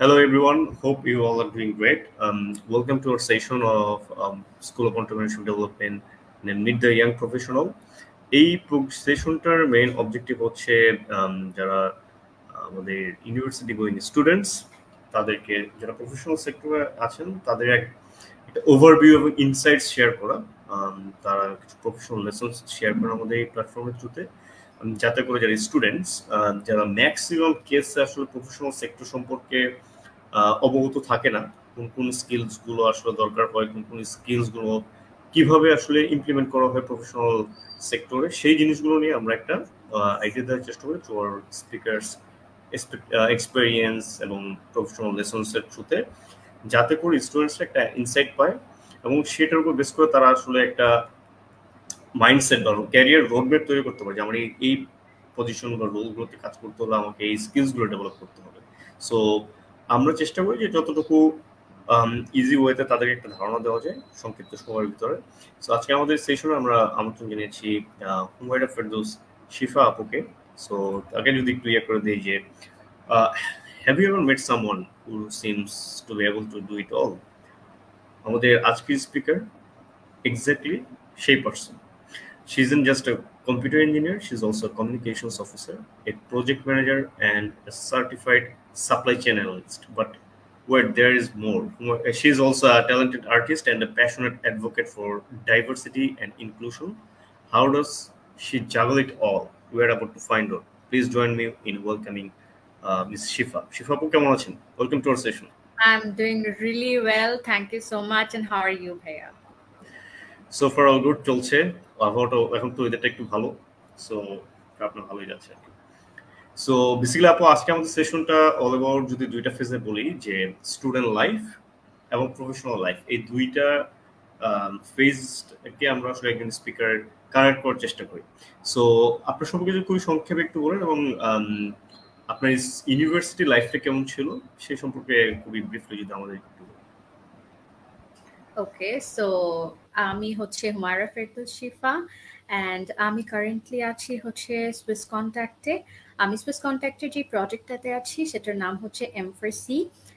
Hello, everyone. Hope you all are doing great. Welcome to our session of School of Entrepreneurship Development and Meet the Young Professional. এই সেশনটার main objective হচ্ছে যারা আমাদের university going students তাদেরকে যারা professional সেক্টরে আছেন তাদের একটা ওভারভিউ এবং ইনসাইটস শেয়ার করা। তারা কিছু প্রফেশনাল লেসন্স শেয়ার করা আমাদের এই প্ল্যাটফর্মের থ্রুতে, যাতে করে যারা স্টুডেন্টস যারা ম্যাক্সিমাম কেসে আসলে প্রফেশনাল সেক্টর সম্পর্কে অবগত থাকে না, কোন কোন স্কিলসগুলো আসলে দরকার হয়, কোন কোন স্কিলসগুলো কিভাবে আসলে ইমপ্লিমেন্ট করা হয় প্রফেশনাল সেক্টরে, সেই জিনিসগুলো নিয়ে আমরা একটা আইডিয়া দেওয়ার চেষ্টা করি থ্রু আওয়ার স্পিকার্স এক্সপেরিয়েন্স এবং প্রফেশনাল লেসন্সের থ্রুতে, যাতে করে স্টুডেন্টসরা একটা ইনসাইট পায় এবং সেটার উপর বেস করে তারা আসলে একটা মাইন্ডসেট বা ক্যারিয়ার রোডম্যাপ তৈরি করতে পারে যে আমার এই পজিশন বা রোলগুলোতে কাজ করতে হলে আমাকে এই স্কিলসগুলো ডেভেলপ করতে হবে। সো আমরা চেষ্টা করি যে যতটুকু ইজি ওয়েতে তাদেরকে একটা ধারণা দেওয়া যায় সংক্ষিপ্ত সময়ের ভিতরে। সো আজকে আমাদের সেশনে আমরা আমন্ত্রণ জানিয়েছি হুমায়রা ফেরদৌস শিফা আপুকে। সো তাকে যদি ক্লিয়ার করে দিই যে have you ever met someone who seems to be able to do it all? আমাদের আজকের স্পিকার এক্স্যাক্টলি সেই person. She isn't just a computer engineer, she's also a communications officer, a project manager, and a certified supply chain analyst. But where there is more, she's also a talented artist and a passionate advocate for diversity and inclusion. How does she juggle it all? We're about to find out. Please join me in welcoming Ms. Shifa. Shifa, welcome to our session. I'm doing really well. Thank you so much. And how are you, Bhaiya? So far all good চলছে, এখন তো ওয়েদারটা একটু ভালো, so আপনার ভালোই যাচ্ছে। So basically আপু, আজকে আমাদের সেশনটা অল অ্যাবাউট যদি দুইটা ফেজে বলি, যে স্টুডেন্ট লাইফ এবং প্রফেশনাল লাইফ, এই দুইটা ফেজকে আমরা আসলে একজন স্পিকার কানেক্ট করার চেষ্টা করি। সো আপনার সম্পর্কে যদি খুবই সংক্ষেপে একটু বলেন এবং আপনার ইউনিভার্সিটি লাইফটা কেমন ছিল সেই সম্পর্কে খুবই ব্রিফলি যদি আমাদের একটু। ওকে, সো আমি হচ্ছে হুমায়রা ফেরদৌস শিফা, অ্যান্ড আমি কারেন্টলি আছি হচ্ছে সুইস কন্ট্যাক্টে। আমি সুইস কন্ট্যাক্টের যে প্রজেক্টটাতে আছি সেটার নাম হচ্ছে M4C,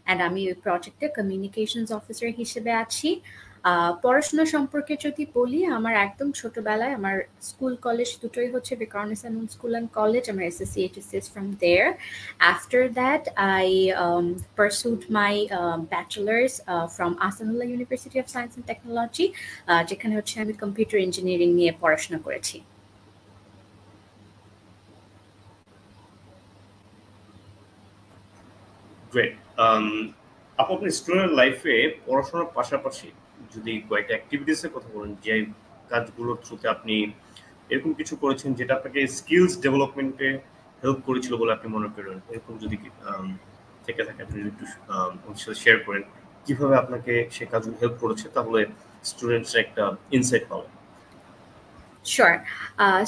অ্যান্ড আমি ওই প্রজেক্টে কমিউনিকেশনস অফিসার হিসেবে আছি। পড়াশোনা সম্পর্কে যদি বলি, আমার একদম ছোটবেলায় আমার স্কুল কলেজ দুটোই হচ্ছে বিকারুন্নিসা নূন স্কুল অ্যান্ড কলেজ। আমার SSC HSS from there. After that, I pursued my bachelor's from Ahsanullah University of Science and Technology, যেখানে হচ্ছে আমি কম্পিউটার ইঞ্জিনিয়ারিং নিয়ে পড়াশোনা করেছি। গ্রেট। আপনি স্টুডেন্ট লাইফে পড়াশোনার পাশাপাশি যদি কয়েকটা অ্যাক্টিভিটিসের কথা বলেন, যে কাজগুলোর থ্রুতে আপনি এরকম কিছু করেছেন যেটা আপনাকে স্কিলস ডেভেলপমেন্টে হেল্প করেছিল বলে আপনি মনে করেন, এরকম যদি থেকে থাকে আপনি একটু শেয়ার করেন কিভাবে আপনাকে সে কাজগুলো হেল্প করেছে, তাহলে স্টুডেন্টসরা একটা ইনসাইট পাবে। Sure.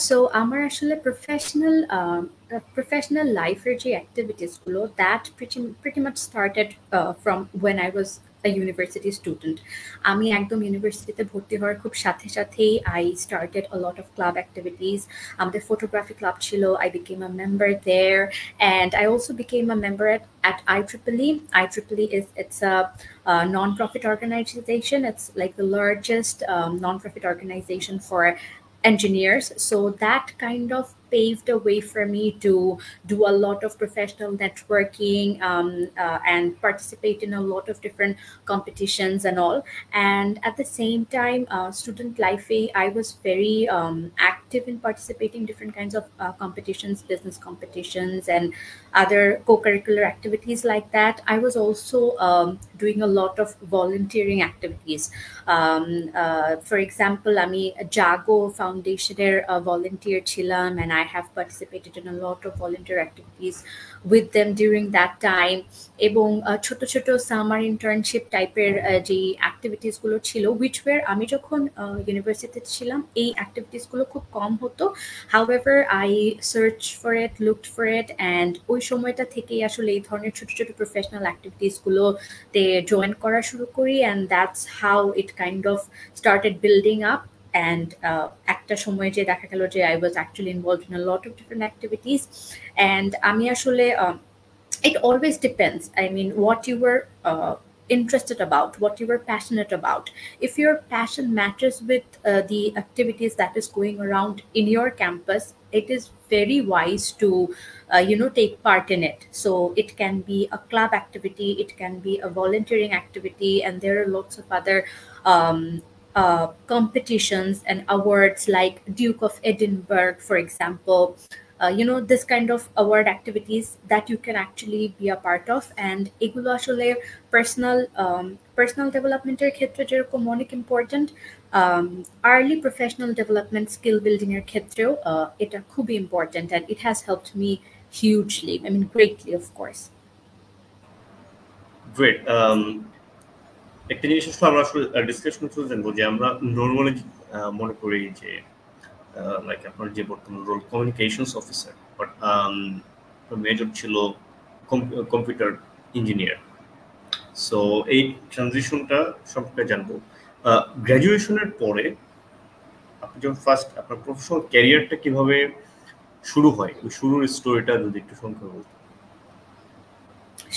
So আমার আসলে professional লাইফের যে activities গুলো, that pretty much started from when I was a university student. আমি একদম ইউনিভার্সিটিতে ভর্তি হওয়ার খুব সাথে সাথেই I started a lot of club activities. আমাদের photography club ছিল, I became a member there, and I also became a member at IEEE. IEEE it's a non-profit organization. It's like the largest non-profit organization for engineers. So that kind of paved a way for me to do a lot of professional networking and participate in a lot of different competitions and all. And at the same time, student life, I was very active in participating in different kinds of competitions, business competitions, and other co-curricular activities like that. I was also doing a lot of volunteering activities. For example, আমি জাগো ফাউন্ডেশনের volunteer ছিলাম, and I have participated in a lot of volunteer activities with them during that time. এবং ছোট ছোট summer internship টাইপের যে activities গুলো ছিল, which were আমি যখন ইউনিভার্সিটিতে ছিলাম এই অ্যাক্টিভিটিস গুলো খুব কম হতো। However, I searched for it, looked for it, and ওই সময়টা থেকেই আসলে এই ধরনের ছোট ছোট প্রফেশনাল অ্যাক্টিভিটিস গুলোতে জয়েন করা শুরু করি, and that's how it kind of started building up. And একটা সময় যে দেখা গেল যে I was actually involved in a lot of different activities, and আমি আসলে it always depends. I mean, what you were interested about, what you were passionate about. If your passion matches with the activities that is going around in your campus, it is very wise to take part in it. So it can be a club activity, it can be a volunteering activity, and there are lots of other competitions and awards like Duke of Edinburgh, for example. This kind of award activities that you can actually be a part of, and এগুলো আসলে personal development এর ক্ষেত্রে যেরকম অনেক important, early professional development skill building এর ক্ষেত্রেও এটা খুবই important, and it has helped me hugely, I mean greatly, of course. Great. একটা জিনিস আসলে আমরা আসলে ডিসকাশন করতে জানবো যে আমরা নর্মালি মনে করি যে লাইক আপনার যে বর্তমান role communications officer, but major ছিল কম্পিউটার ইঞ্জিনিয়ার। সো এই ট্রানজিশনটা সম্পর্কে জানবো। গ্র্যাজুয়েশনের পরে আপনি যখন ফার্স্ট আপনার প্রফেশনাল ক্যারিয়ারটা কিভাবে শুরু হয়, ওই শুরুর স্টোরিটা যদি একটু সংক্ষেপে বলতেন।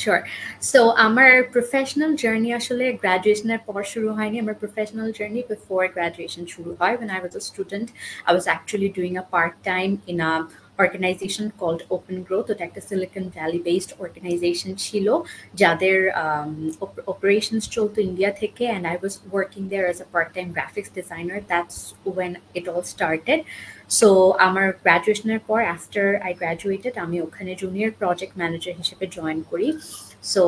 Sure. So আমার professional journey আসলে graduation-এর পর শুরু হয়নি। আমার professional journey before graduation শুরু হয়। When I was a student, I was actually doing a part-time in a organization called Open Growth. ওটা একটা Silicon Valley-based organization ছিল, যাদের operations চলতো ইন্ডিয়া থেকে, and I was working there as a part-time graphics designer. That's when it all started. So আমার গ্র্যাজুয়েশনের পর after I graduated, আমি ওখানে জুনিয়র প্রজেক্ট ম্যানেজার হিসেবে জয়েন করি। So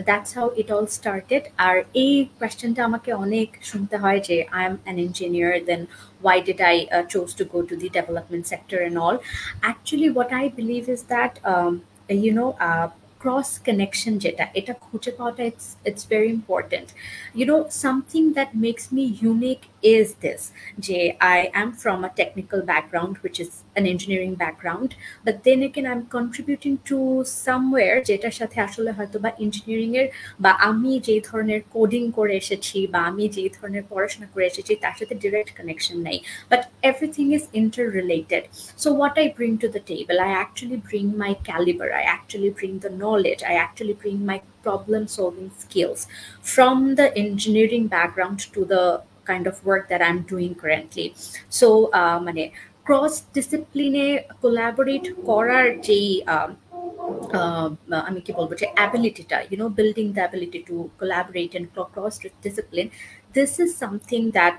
that's how it all started. আর এই কোয়েশ্চেনটা আমাকে অনেক শুনতে হয় যে I am an engineer, then why did I chose to go to the development sector and all. Actually what I believe is that cross connection jeta eta khuje paoটা, it's very important. Something that makes me unique is this, je I am from a technical background, which is an engineering background, but then again I'm contributing to somewhere যেটার সাথে আসলে হয়তো বা engineering এর বা আমি যে ধরনের কোডিং করে এসেছি বা আমি যে ধরনের পড়াশোনা করে এসেছি তার সাথে direct connection নাই, but everything is interrelated. So what I bring to the table, I actually bring my caliber, I actually bring the knowledge, I actually bring my problem solving skills from the engineering background to the kind of work that I'm doing currently. So মানে cross ডিসিপ্লিনে collaborate করার যেই আমি কি বলবো যে অ্যাবিলিটিটা, building the ability to collaborate and cross discipline, this is something that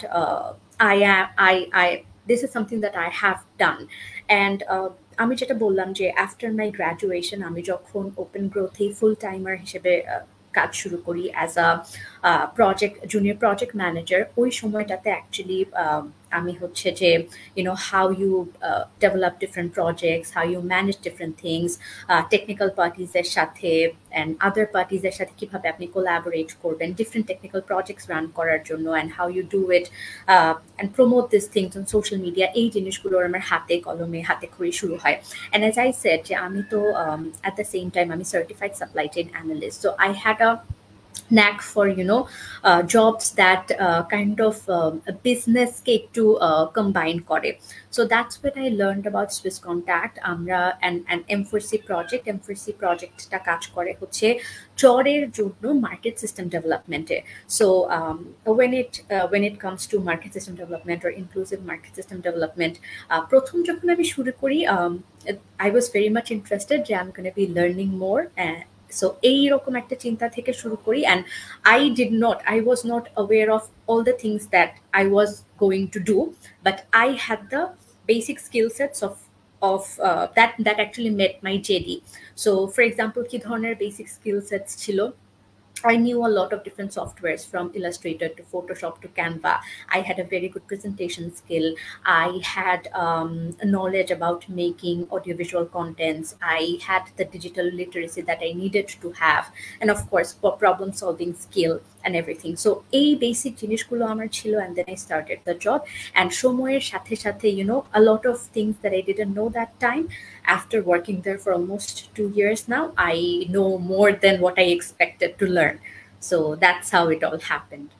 this is something that I have done. And আমি যেটা বললাম যে আফটার মাই গ্র্যাজুয়েশন আমি যখন ওপেন গ্রোথে ফুল টাইমার হিসেবে কাজ শুরু করি as a junior project manager, ওই সময়টাতে অ্যাকচুয়ালি আমি হচ্ছে যে how you develop different projects, how you manage different things, technical parties এর সাথে and other parties এর সাথে কিভাবে আপনি collaborate করবেন different technical projects run করার জন্য, and how you do it and promote these things on social media, এই জিনিসগুলো আমার হাতে কলমে হাতে খড়ি শুরু হয়। And as I said যে আমি তো at the same time আমি certified supply chain analyst, so I had a knack for jobs that kind of a business কে একটু combine করে. So that's when I learned about Swiss Contact. আমরা an M4C projectটা কাজ করে হচ্ছে চরের জন্য market system development A. So when it comes to market system development or inclusive market system development, প্রথম যখন আমি শুরু করি I was very much interested যে I'm going to be learning more, so এইরকম একটা চিন্তা থেকে শুরু করি, and I was not aware of all the things that I was going to do, but I had the basic skill sets of that actually met my JD. So for example কি ধরনের basic skill sets ছিল, I knew a lot of different softwares from Illustrator to Photoshop to Canva. I had a very good presentation skill. I had knowledge about making audiovisual contents. I had the digital literacy that I needed to have. And of course, problem solving skill and everything. So এই basic জিনিসগুলো আমার ছিল, and then I started the job. And সময়ের সাথে সাথে, a lot of things that I didn't know that time, after working there for almost 2 years now, I know more than what I expected to learn. So that's how it all happened.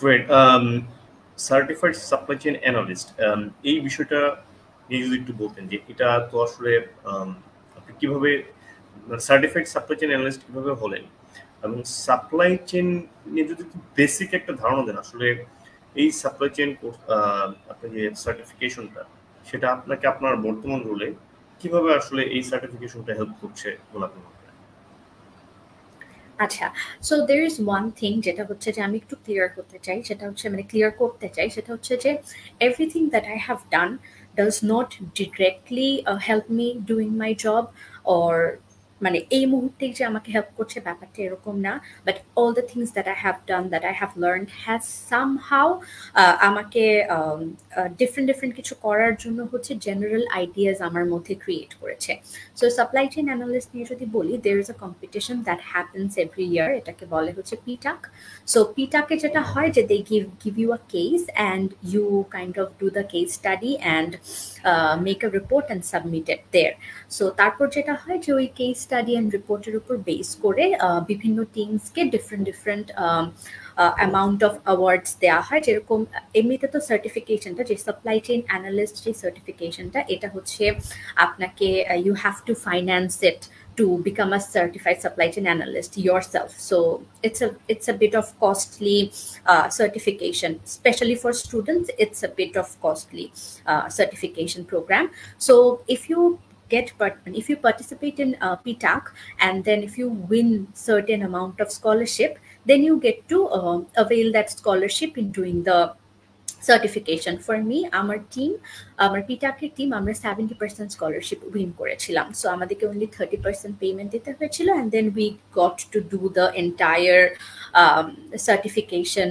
Great. Certified supply chain analyst, এই বিষয়টা নিয়ে যদি একটু বলতেন যে এটা তো আসলে আপনি কিভাবে সার্টিফাইড সাপ্লাই চেইন অ্যানালিস্ট কিভাবে হলেন এবং সাপ্লাই চেইন নিয়ে যদি বেসিক একটা ধারণা দেন আসলে এই সাপ্লাই চেইন আপনার যে সার্টিফিকেশনটা সেটা আপনাকে আপনার বর্তমান রোলে কিভাবে আসলে এই সার্টিফিকেশনটা হেল্প করছে বলে আপনি মনে করেন? আচ্ছা, so there is one thing যেটা হচ্ছে যে আমি একটু ক্লিয়ার করতে চাই, সেটা হচ্ছে মানে ক্লিয়ার করতে চাই, সেটা হচ্ছে যে everything that I have done does not directly help me doing my job, or মানে এই মুহূর্তে যে আমাকে হেল্প করছে ব্যাপারটা এরকম না, but all the things that I have done, that I have learned has somehow আমাকে ডিফারেন্ট কিছু করার জন্য হচ্ছে জেনারেল আইডিয়াস আমার মধ্যে ক্রিয়েট করেছে। সো সাপ্লাই চেইন অ্যানালিস্ট নিয়ে যদি বলি, there is a competition that happens every year, এটাকে বলে হচ্ছে PTAC। সো PTAC এ যেটা হয় যে they give you a case and you kind of do the case study and make a report and submit it there। So তারপর যেটা হয় যে ওই কেস স্টাডি অ্যান্ড রিপোর্টের উপর বেস করে বিভিন্ন টিমসকে ডিফারেন্ট অ্যামাউন্ট অফ অ্যাওয়ার্ডস দেওয়া হয়। যেরকম এমনিতে তো সার্টিফিকেশনটা, যে সাপ্লাই চেইন অ্যানালিস্ট যে সার্টিফিকেশনটা, এটা হচ্ছে আপনাকে you have to finance it to become a certified supply chain analyst yourself. So it's a bit of costly certification, especially for students. It's a bit of costly certification program. So if you participate in PTAC, and then if you win certain amount of scholarship, then you get to avail that scholarship in doing the সার্টিফিকেশন। For me, আমার পিটাকের team, আমরা 70% scholarship win করেছিলাম। So আমাদেরকে only 30% payment দিতে হয়েছিল, and then we got to do the entire certification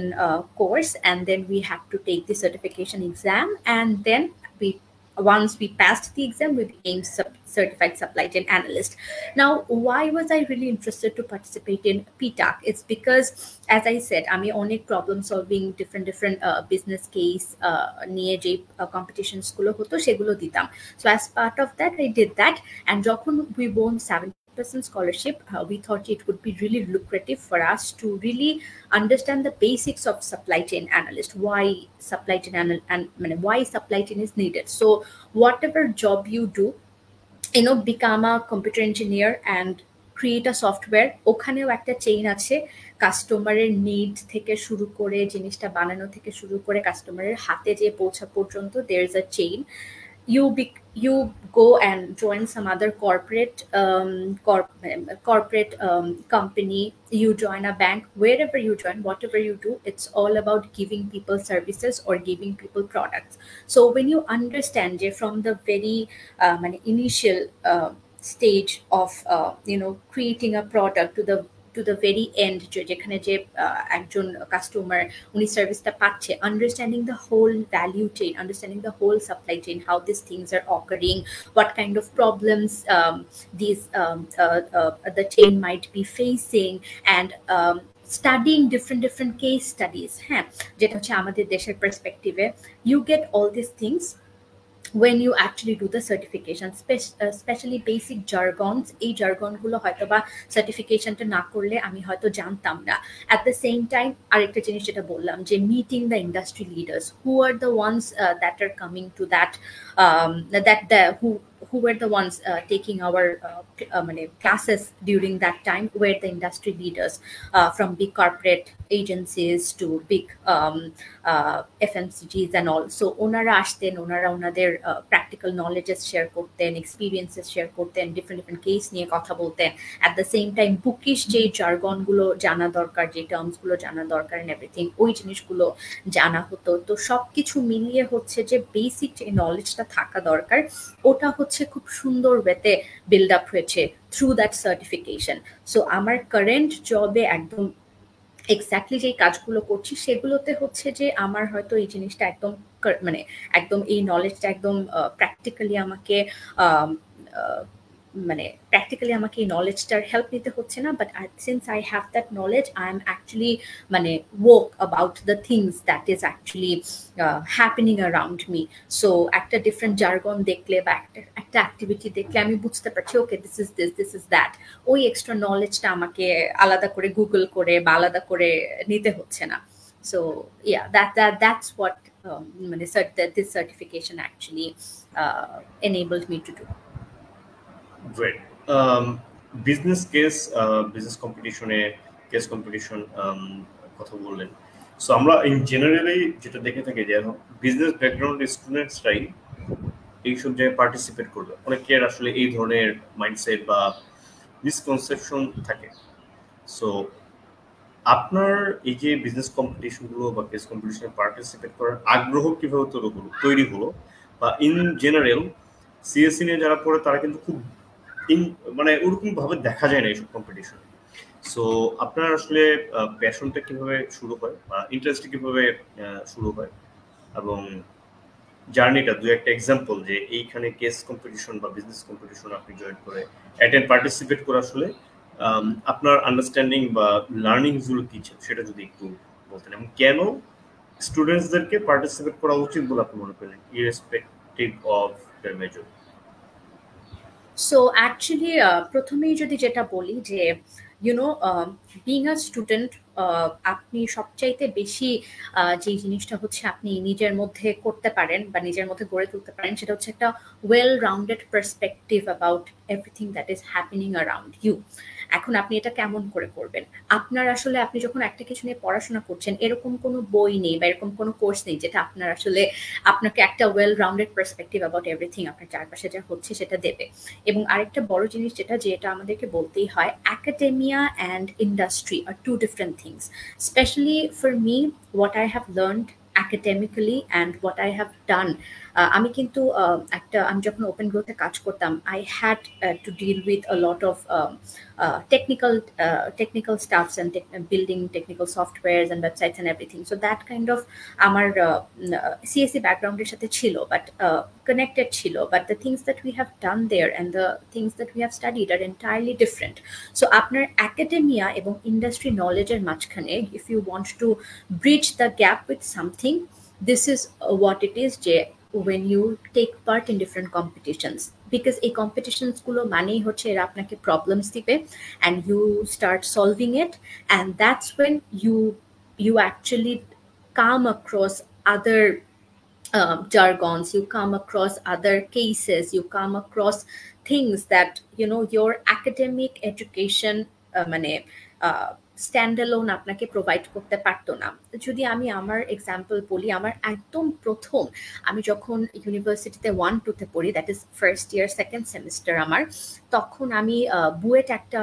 course, and then we had to take the certification exam, and then once we passed the exam, we became certified supply chain analyst. Now, why was I really interested to participate in PTAC? It's because, as I said, আমি অনেক problem solving, different business case নিয়ে যে competitions গুলো হতো সেগুলো দিতাম। So as part of that, I did that, and যখন we won 70% scholarship, we thought it would be really lucrative for us to really understand the basics of supply chain analyst, why supply chain why supply chain is needed. So whatever job you do, become a computer engineer and create a software, ওখানেও একটা chain আছে। কাস্টমারের need থেকে শুরু করে, জিনিসটা বানানো থেকে শুরু করে কাস্টমারের হাতে যে পৌঁছা পর্যন্ত, there is a chain. You go and join some other corporate company, you join a bank, wherever you join, whatever you do, it's all about giving people services or giving people products. So when you understand from the very initial stage of creating a product to the very end, যেখানে যে একজন customer উনি সার্ভিসটা পাচ্ছে, understanding the whole value chain, understanding the whole supply chain, how these things are occurring, what kind of problems the chain might be facing, and studying different case studies, যেটা হচ্ছে আমাদের দেশের পার্সপেক্টিভে, you get all these things when you actually do the certification, especially basic jargons, এই jargonগুলো হয়তো বা সার্টিফিকেশনটা না করলে আমি হয়তো জানতাম না। At the same time, আরেকটা জিনিস যেটা বললাম, যে meeting the industry leaders, who are the ones that are coming to that who were the ones taking our classes during that time, were the industry leaders from big corporate agencies to big FMCGs and all. So ওনারা আসতেন, ওনারা ওনাদের practical knowledges share করতেন, experiences share করতেন, different case নিয়ে কথা বলতেন। At the same time, bookish যে jargon গুলো জানা দরকার, যে টার্মস গুলো জানা দরকার and everything, ওই জিনিসগুলো জানা হতো। তো সবকিছু মিলিয়ে হচ্ছে যে বেসিক যে নলেজটা থাকা দরকার, ওটা হচ্ছে খুব সুন্দর ওয়েতে বিল্ড আপ হয়েছে থ্রু দ্যাট সার্টিফিকেশন। সো আমার কারেন্ট জবে একদম এক্স্যাক্টলি যে কাজগুলো করছি সেগুলোতে হচ্ছে যে আমার হয়তো এই জিনিসটা একদম এই নলেজটা একদম প্র্যাকটিক্যালি আমাকে এই নলেজটার হেল্প নিতে হচ্ছে না, but since I have that knowledge, I am actually woke about the things that is actually happening around me. So একটা ডিফারেন্ট জার্গন দেখলে বা একটা অ্যাক্টিভিটি দেখলে আমি বুঝতে পারছি, ওকে this is that। ওই এক্সট্রা নলেজটা আমাকে আলাদা করে গুগল করে বা আলাদা করে নিতে হচ্ছে না। So yeah, that's what this certification actually enabled me to do. Great. Business business কম্পিটিশনে কেস কম্পিটিশন কথা বললেন। সো আমরা ইন জেনারেলি যেটা দেখে থাকি যে বিজনেস ব্যাকগ্রাউন্ড স্টুডেন্টসরাই এইসব জায়গায় পার্টিসিপেট করবে। অনেকের আসলে এই ধরনের মাইন্ডসেট বা মিসকনসেপশন থাকে। সো আপনার এই যে বিজনেস কম্পিটিশনগুলো বা কেস কম্পিটিশনে পার্টিসিপেট করার আগ্রহ কিভাবে তৈরি হলো, বা ইন জেনারেল সিএসসি নিয়ে যারা পড়ে তারা কিন্তু খুব মানে ওরকম ভাবে দেখা যায় না এইসব কম্পিটিশন। সো আপনার আসলে প্যাশনটা কিভাবে শুরু হয় বা ইন্টারেস্টটা কিভাবে শুরু হয়, এবং জার্নিটা দু একটা এক্সাম্পল যে এইখানে কেস কম্পিটিশন বা বিজনেস কম্পিটিশন আপনি জয়েন করে অ্যাটেন্ড পার্টিসিপেট করে আসলে আপনার আন্ডারস্ট্যান্ডিং বা লার্নিং গুলো কি ছিল সেটা যদি একটু বলতেন, এবং কেন স্টুডেন্টসদেরকে পার্টিসিপেট করা উচিত বলে আপনি মনে করেন irrespective of their major. So actually প্রথমেই যদি যেটা বলি যে বিং আ স্টুডেন্ট, আপনি সবচাইতে বেশি যে জিনিসটা হচ্ছে আপনি নিজের মধ্যে করতে পারেন বা নিজের মধ্যে গড়ে তুলতে পারেন সেটা হচ্ছে একটা well rounded perspective about everything that is happening around you. এখন আপনি এটা কেমন করে করবেন? আপনার আসলে আপনি যখন একটা কিছু নিয়ে পড়াশোনা করছেন, এরকম কোনো বই নেই বা এরকম কোনো কোর্স নেই যেটা আপনার আসলে আপনাকে একটা well rounded perspective about everything আপনার চারপাশে যা হচ্ছে সেটা দেবে। এবং আরেকটা বড় জিনিস যেটা আমাদেরকে বলতেই হয়, academia and industry are two different things. Especially for me, what I have learned academically and what I have done, আমি কিন্তু আমি যখন ওপেন গ্রোথে কাজ করতাম, I had to deal with a lot of technical stuffs and building technical softwares and websites and everything. So that kind of আমার CSE ব্যাকগ্রাউন্ডের সাথে ছিল, but connected ছিল, but the things that we have done there and the things that we have studied are entirely different. So আপনার academia এবং industry knowledge এর মাঝখানে, if you want to bridge the gap with something, this is what it is, যে when you take part in different competitions, because এই competitions গুলো মানেই হচ্ছে এরা আপনাকে problems দিবে and you start solving it, and that's when you actually come across other jargons, you come across other cases, you come across things that your academic education মানে stand alone আপনাকে provide করতে পারতো না। যদি আমি আমার example বলি, আমার একদম প্রথম আমি যখন ইউনিভার্সিটিতে 1-2-তে পড়ি, that is first year second semester আমার, তখন আমি বুয়েট একটা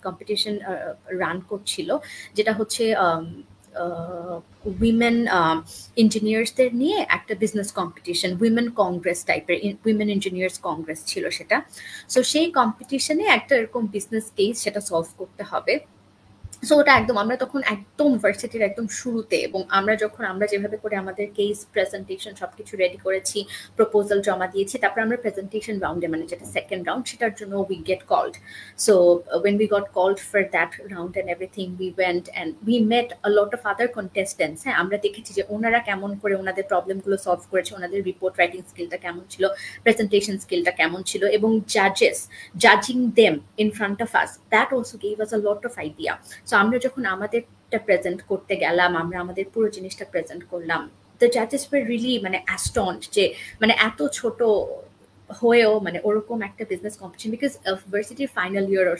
কম্পিটিশন রান করছিল, যেটা হচ্ছে উইমেন ইঞ্জিনিয়ার্সদের নিয়ে একটা বিজনেস কম্পিটিশন, উইমেন কংগ্রেস টাইপের, উইমেন ইঞ্জিনিয়ার্স কংগ্রেস ছিল সেটা। সো সেই কম্পিটিশনে একটা এরকম বিজনেস কেস সেটা সলভ করতে হবে। সো ওটা আমরা তখন একদম ভার্সিটির একদম শুরুতে, এবং আমরা যেভাবে করে আমাদের কেস প্রেজেন্টেশন সবকিছু রেডি করেছি, প্রপোজাল জমা দিয়েছি, তারপর আমরা প্রেজেন্টেশন রাউন্ডে, মানে যেটা সেকেন্ড রাউন্ড, সেটার জন্য we get called. So when we got called for that round and everything, we went and we met a lot of other contestants. হ্যাঁ, আমরা দেখেছি যে ওনারা কেমন করে ওনাদের প্রবলেমগুলো সলভ করেছে, ওনাদের রিপোর্ট রাইটিং স্কিলটা কেমন ছিল, প্রেজেন্টেশন স্কিলটা কেমন ছিল, এবং জাজিং them in front of us, that also gave us a lot of idea. So আমরা যখন আমাদেরটা প্রেজেন্ট করতে গেলাম, আমরা আমাদের পুরো জিনিসটা প্রেজেন্ট করলাম, দ্য জাজেস ওয়ার রিয়েলি অ্যাস্টন্ড যে এত ছোট হয়েও ওরকম একটা বিজনেস কম্পিটিশন, বিকজ ভার্সিটির final year or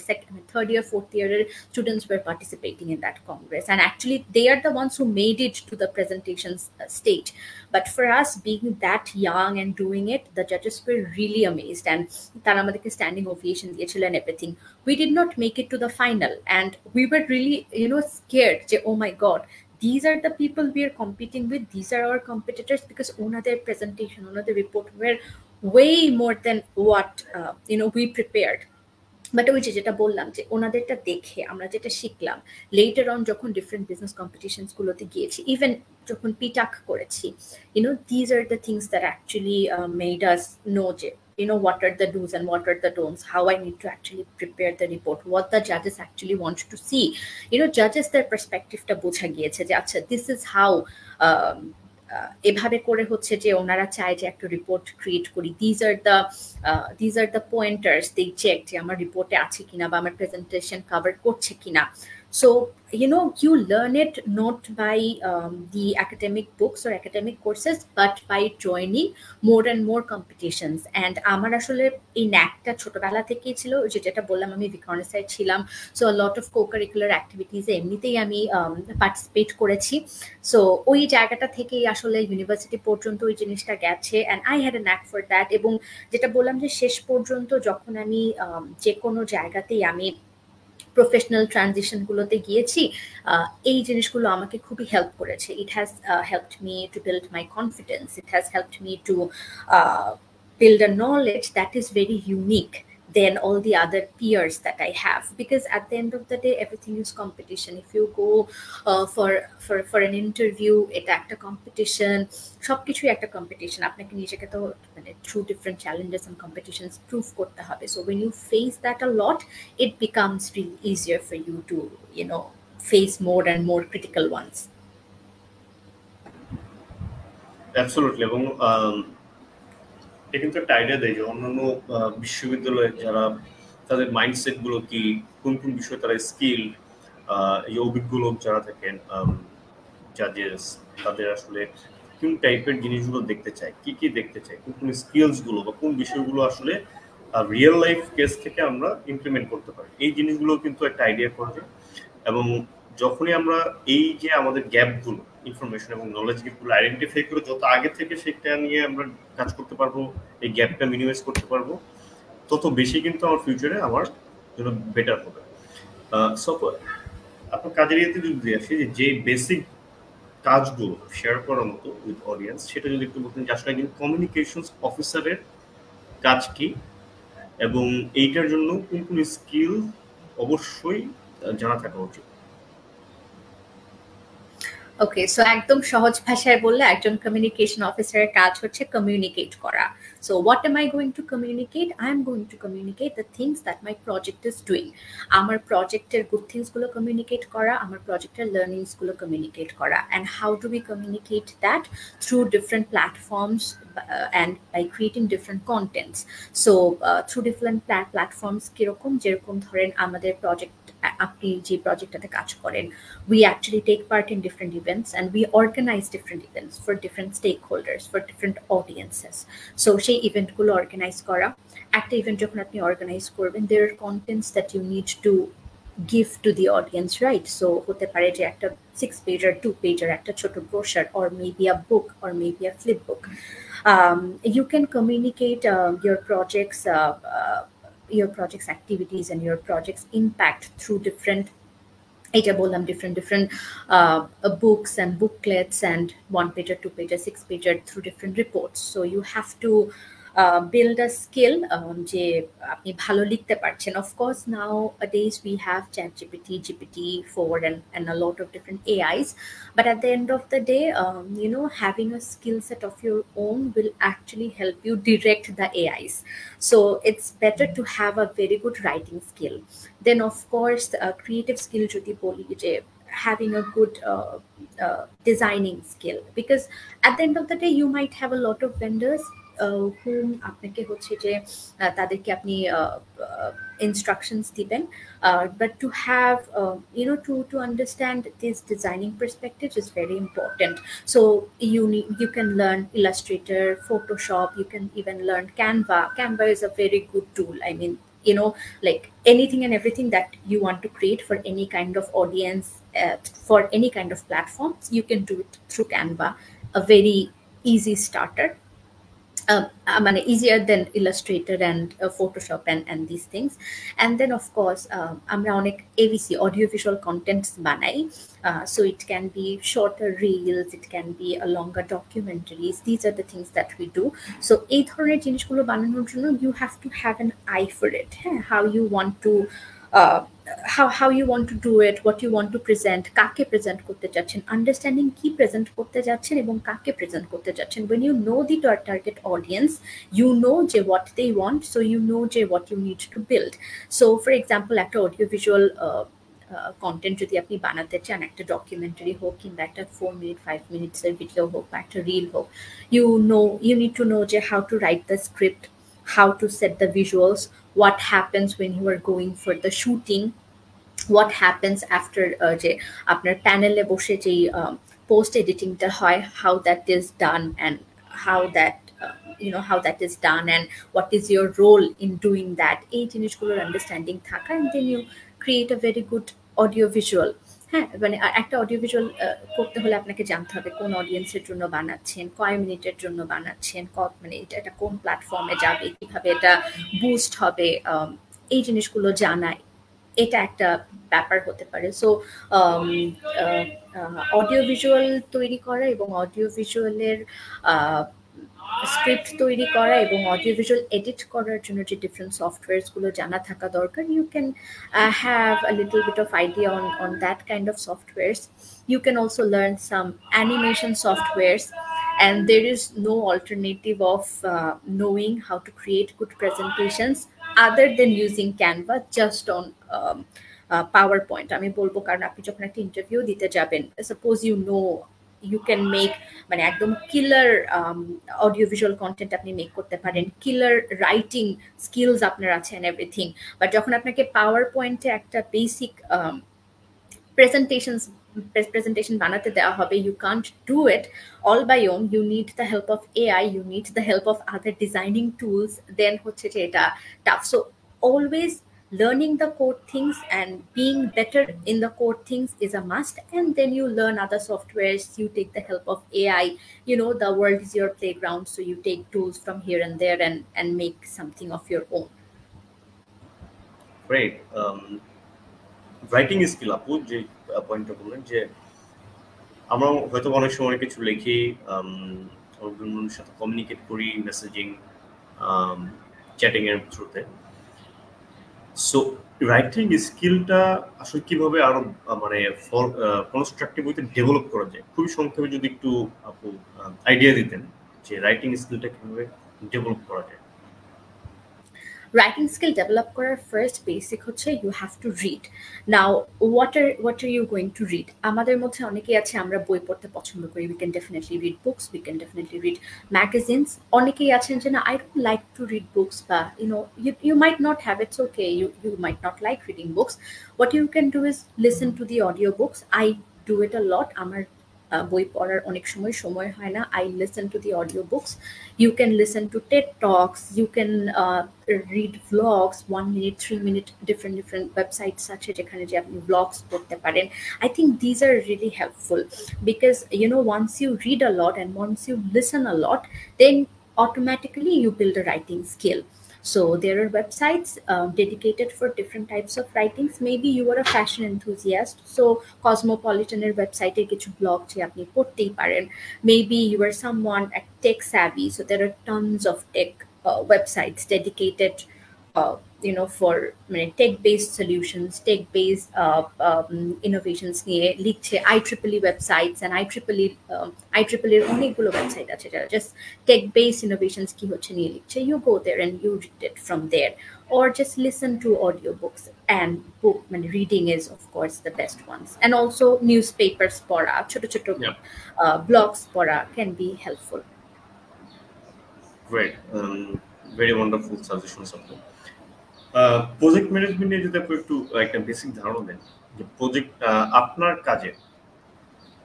third year, fourth year students were participating in that congress, and actually they are the ones who made it to the presentation stage. But for us, being that young and doing it, the judges were really amazed, and তারা আমাদেরকে standing ovation দিয়েছিল and everything. We did not make it to the final, and we were really scared যে oh my god, these are the people we are competing with, these are our competitors, because onader presentation, onader report were way more than what we prepared. But ওই যেটা বললাম যে ওনাদেরটা দেখে আমরা যেটা শিখলাম, letter on যখন ডিফারেন্ট বিজনেস কম্পিটিশনস গুলোতে গিয়েছি, ইভেন যখন পিটাক করেছি, these are the things that actually made us know যে what are the do's and what are the don'ts, how I need to actually prepare the report, what the judges actually want to see. Judges their perspective টা বোঝা গিয়েছে যে আচ্ছা, this is how এভাবে করে হচ্ছে যে ওনারা চায় যে একটা রিপোর্ট ক্রিয়েট করি, these are the pointers they check যে আমার রিপোর্টে আছে কিনা বা আমার প্রেজেন্টেশন কভার করছে কিনা। So, you learn it not by the academic books or academic courses, but by joining more and more competitions. And আমার আসলে এই ন্যাকটা ছোটবেলা থেকেই ছিল, যেটা বললাম আমি ভিকারুননিসায় ছিলাম, so a lot of co-curricular activities এমনিতেই আমি পার্টিসিপেট করেছি। সো ওই জায়গাটা থেকেই আসলে ইউনিভার্সিটি পর্যন্ত ওই জিনিসটা গেছে, and I had a knack for that. এবং যেটা বললাম যে শেষ পর্যন্ত যখন আমি যে কোনো জায়গাতেই আমি প্রফেশনাল ট্রানজিশনগুলোতে গিয়েছি, এই জিনিসগুলো আমাকে খুবই হেল্প করেছে। It has helped me to build my confidence, it has helped me two build a knowledge that is very unique than all the other peers that I have, because at the end of the day everything is competition. If you go for an interview, এটা একটা competition, সবকিছুই একটা competition। আপনাকে নিজেকে তো মানে through different challenges and competitions prove করতে হবে। So when you face that a lot, it becomes really easier for you to face more and more critical ones. Absolutely. এবং এটা কিন্তু একটা আইডিয়া দেয় যে অন্যান্য বিশ্ববিদ্যালয়ে যারা তাদের মাইন্ডসেট গুলো কি, কোন কোন বিষয়ে তারা স্কিল, এই অভিজ্ঞ লোক যারা থাকেন জাজেস, তাদের আসলে কোন টাইপের জিনিসগুলো দেখতে চায়, কি কি দেখতে চায়, কোন কোন স্কিলস গুলো বা কোন বিষয়গুলো আসলে রিয়েল লাইফ কেস থেকে আমরা ইমপ্লিমেন্ট করতে পারি, এই জিনিসগুলো কিন্তু একটা আইডিয়া করে। এবং যখনই আমরা এই যে আমাদের গ্যাপগুলো, ইনফরমেশন এবং নলেজ গ্যাপগুলো আইডেন্টিফাই করে যত আগে থেকে সেটা নিয়ে আমরা কাজ করতে পারবো, এই গ্যাপটা মিনিমাইজ করতে পারবো, তত বেশি কিন্তু আমার ফিউচারে আমার জন্য বেটার হবে। আপনার কাজের ইয়েতে যদি আসি যে বেসিক কাজগুলো শেয়ার করার মতো উইথ অডিয়েন্স, সেটা যদি একটু বলতেন যে আসলে একজন কমিউনিকেশন অফিসারের কাজ কি এবং এইটার জন্য কোন কোন স্কিল অবশ্যই জানা থাকা উচিত। ওকে, সো একদম সহজ ভাষায় বললে একজন কমিউনিকেশন অফিসারের কাজ হচ্ছে কমিউনিকেট করা। So what M I going to communicate? I am going to communicate the things that my project is doing. আমার প্রজেক্টের গুড থিংসগুলো কমিউনিকেট করা, আমার প্রজেক্টের লার্নিংসগুলো কমিউনিকেট করা। And how do we communicate that? Through different platforms and by creating different contents. So through different platforms, কিরকম, যেরকম ধরেন আমাদের প্রজেক্ট, আপনি যে প্রজেক্টটাতে কাজ করেন, we actually take part in different events and we organize different events for different stakeholders, for different audiences. So সেই ইভেন্টগুলো অর্গানাইজ করা। একটা ইভেন্ট যখন আপনি অর্গানাইজ করবেন, there are contents that you need to give to the audience, right? So হতে পারে যে একটা 6-pager, 2-pager, একটা ছোট brochure, or maybe a book, or maybe a flip book. You can communicate your project's activities and your project's impact through different books and booklets and 1-pager, 2-pager, 6-pager, through different reports. So you have to build a skill যে আপনি ভালো লিখতে পারছেন। Of course, nowadays we have ChatGPT, GPT-4 and a lot of different AIs, but at the end of the day, having a skill set of your own will actually help you direct the AIs. So it's better to have a very good writing skill. Then of course, creative skill যদি বলি, যে having a good designing skill, because at the end of the day you might have a lot of vendors whom আপনাকে হচ্ছে যে তাদেরকে আপনি instructions দিবেন, but to have to understand this designing perspective is very important. So you can learn Illustrator, Photoshop, you can even learn Canva is a very good tool. I mean, like anything and everything that you want to create for any kind of audience, for any kind of platforms, you can do it through Canva, a very easy starter. Easier than Illustrator and Photoshop and these things. And then of course আমরা অনেক AVC, audio visual contents বানাই, so it can be shorter reels, it can be a longer documentaries. These are the things that we do. So এই ধরনের জিনিসগুলো বানানোর জন্য you have to have an eye for it, how you want to how you want to do it, what you want to present, কাকে present করতে যাচ্ছেন, understanding কি present করতে যাচ্ছেন এবং কাকে present করতে যাচ্ছেন. When you know the target audience, you know যে what they want, so you know যে what you need to build. So for example, একটা audio visual content যদি আপনি বানাতে চান, একটা documentary হোক কিংবা একটা 4-minute 5 minutes এর ভিডিও হোক বা একটা reel হোক, you need to know যে how to write the script, how to set the visuals, what happens when you are going for the shooting, what happens after যে আপনার প্যানেলে বসে যেই পোস্ট এডিটিংটা হয়, how that is done and how that how that is done and what is your role in doing that, এই জিনিসগুলোর understanding থাকা, and then you create a very good audio visual. হ্যাঁ, মানে একটা অডিও ভিজুয়াল করতে হলে আপনাকে জানতে হবে কোন অডিয়েন্সের জন্য বানাচ্ছেন, কয় মিনিটের জন্য বানাচ্ছেন, মানে এটা কোন প্ল্যাটফর্মে যাবে, কিভাবে এটা বুস্ট হবে, এই জিনিসগুলো জানায়, এটা একটা ব্যাপার হতে পারে। সো অডিও ভিজুয়াল তৈরি করা এবং অডিও ভিজুয়ালের স্ক্রিপ্ট তৈরি করা এবং অডিও ভিজুয়াল এডিট করার জন্য যে ডিফারেন্ট সফটওয়্যারসগুলো জানা থাকা দরকার, you can have a little bit of idea on that kind of softwares. You can also learn some animation softwares, and there is no alternative of knowing how to create good presentations other than using Canva just on PowerPoint. আমি বলবো, কারণ আপনি যখন একটা interview দিতে যাবেন, suppose you can make মানে একদম কিলার অডিও ভিজুয়াল কন্টেন্ট আপনি মেক করতে পারেন, কিলার রাইটিং স্কিলস আপনার আছে এন্ড এভরিথিং, বাট যখন আপনাকে পাওয়ার পয়েন্টে একটা বেসিক presentation বানাতে দেওয়া হবে, you can't do it all by own. You need the help of AI, you need the help of other designing tools. Then হচ্ছে যে এটা tough. So always learning the core things and being better in the core things is a must, and then you learn other softwares, you take the help of AI. The world is your playground, so you take tools from here and there and make something of your own. Great. Writing skill, আপু যে পয়েন্টটা বললেন, যে আমরা হয়তো অনেক সময় কিছু লিখি, অন্যদের সাথে কমিউনিকেট করি মেসেজিং, চ্যাটিং এর থ্রুতে। সো রাইটিং স্কিলটা আসলে কিভাবে আরো মানে কনস্ট্রাকটিভ হইতে ডেভেলপ করা যায়, খুবই সংক্ষেপে যদি একটু আপু আইডিয়া দিতেন যে রাইটিং স্কিলটা কিভাবে ডেভেলপ করা যায়। Writing skill develop করার first basic হচ্ছে you have to read. Now what are you going to read? আমাদের মধ্যে অনেকেই আছে আমরা বই পড়তে পছন্দ করি, we can definitely read books, we can definitely read magazines. অনেকেই আছেন যে না, I don't like to read books, বা you might not have, it's okay, you might not like reading books. What you can do is listen to the audiobooks. I do it a lot. আমার বই পড়ার অনেক সময় হয় না, I listen to the audiobooks. You can listen to TED Talks, you can read vlogs, 1 minute, 3 minute, different websites আছে যেখানে যে আপনি vlogs পড়তে পারেন. I think these are really helpful because once you read a lot and once you listen a lot, then automatically you build a writing skill. So there are websites dedicated for different types of writings. Maybe you are a fashion enthusiast, so Cosmopolitan's website e kichu blog je apni podtei paren. Maybe you are someone tech savvy, so there are tons of tech websites dedicated for tech-based solutions, tech-based innovations নিয়ে লিখছে। IEEE websites and IEEE এর অনেকগুলো website আছে যারা just tech-based innovations কি হচ্ছে নিয়ে লিখছে। You go there and you read it from there, or just listen to audiobooks, and reading is of course the best ones, and also newspapers পড়া, ছোট blogs পড়া can be helpful. Great. Very wonderful suggestions of them. Project management নিয়ে যদি আপনি একটু একটা basic ধারণা দেন, যে প্রজেক্ট আপনার কাজে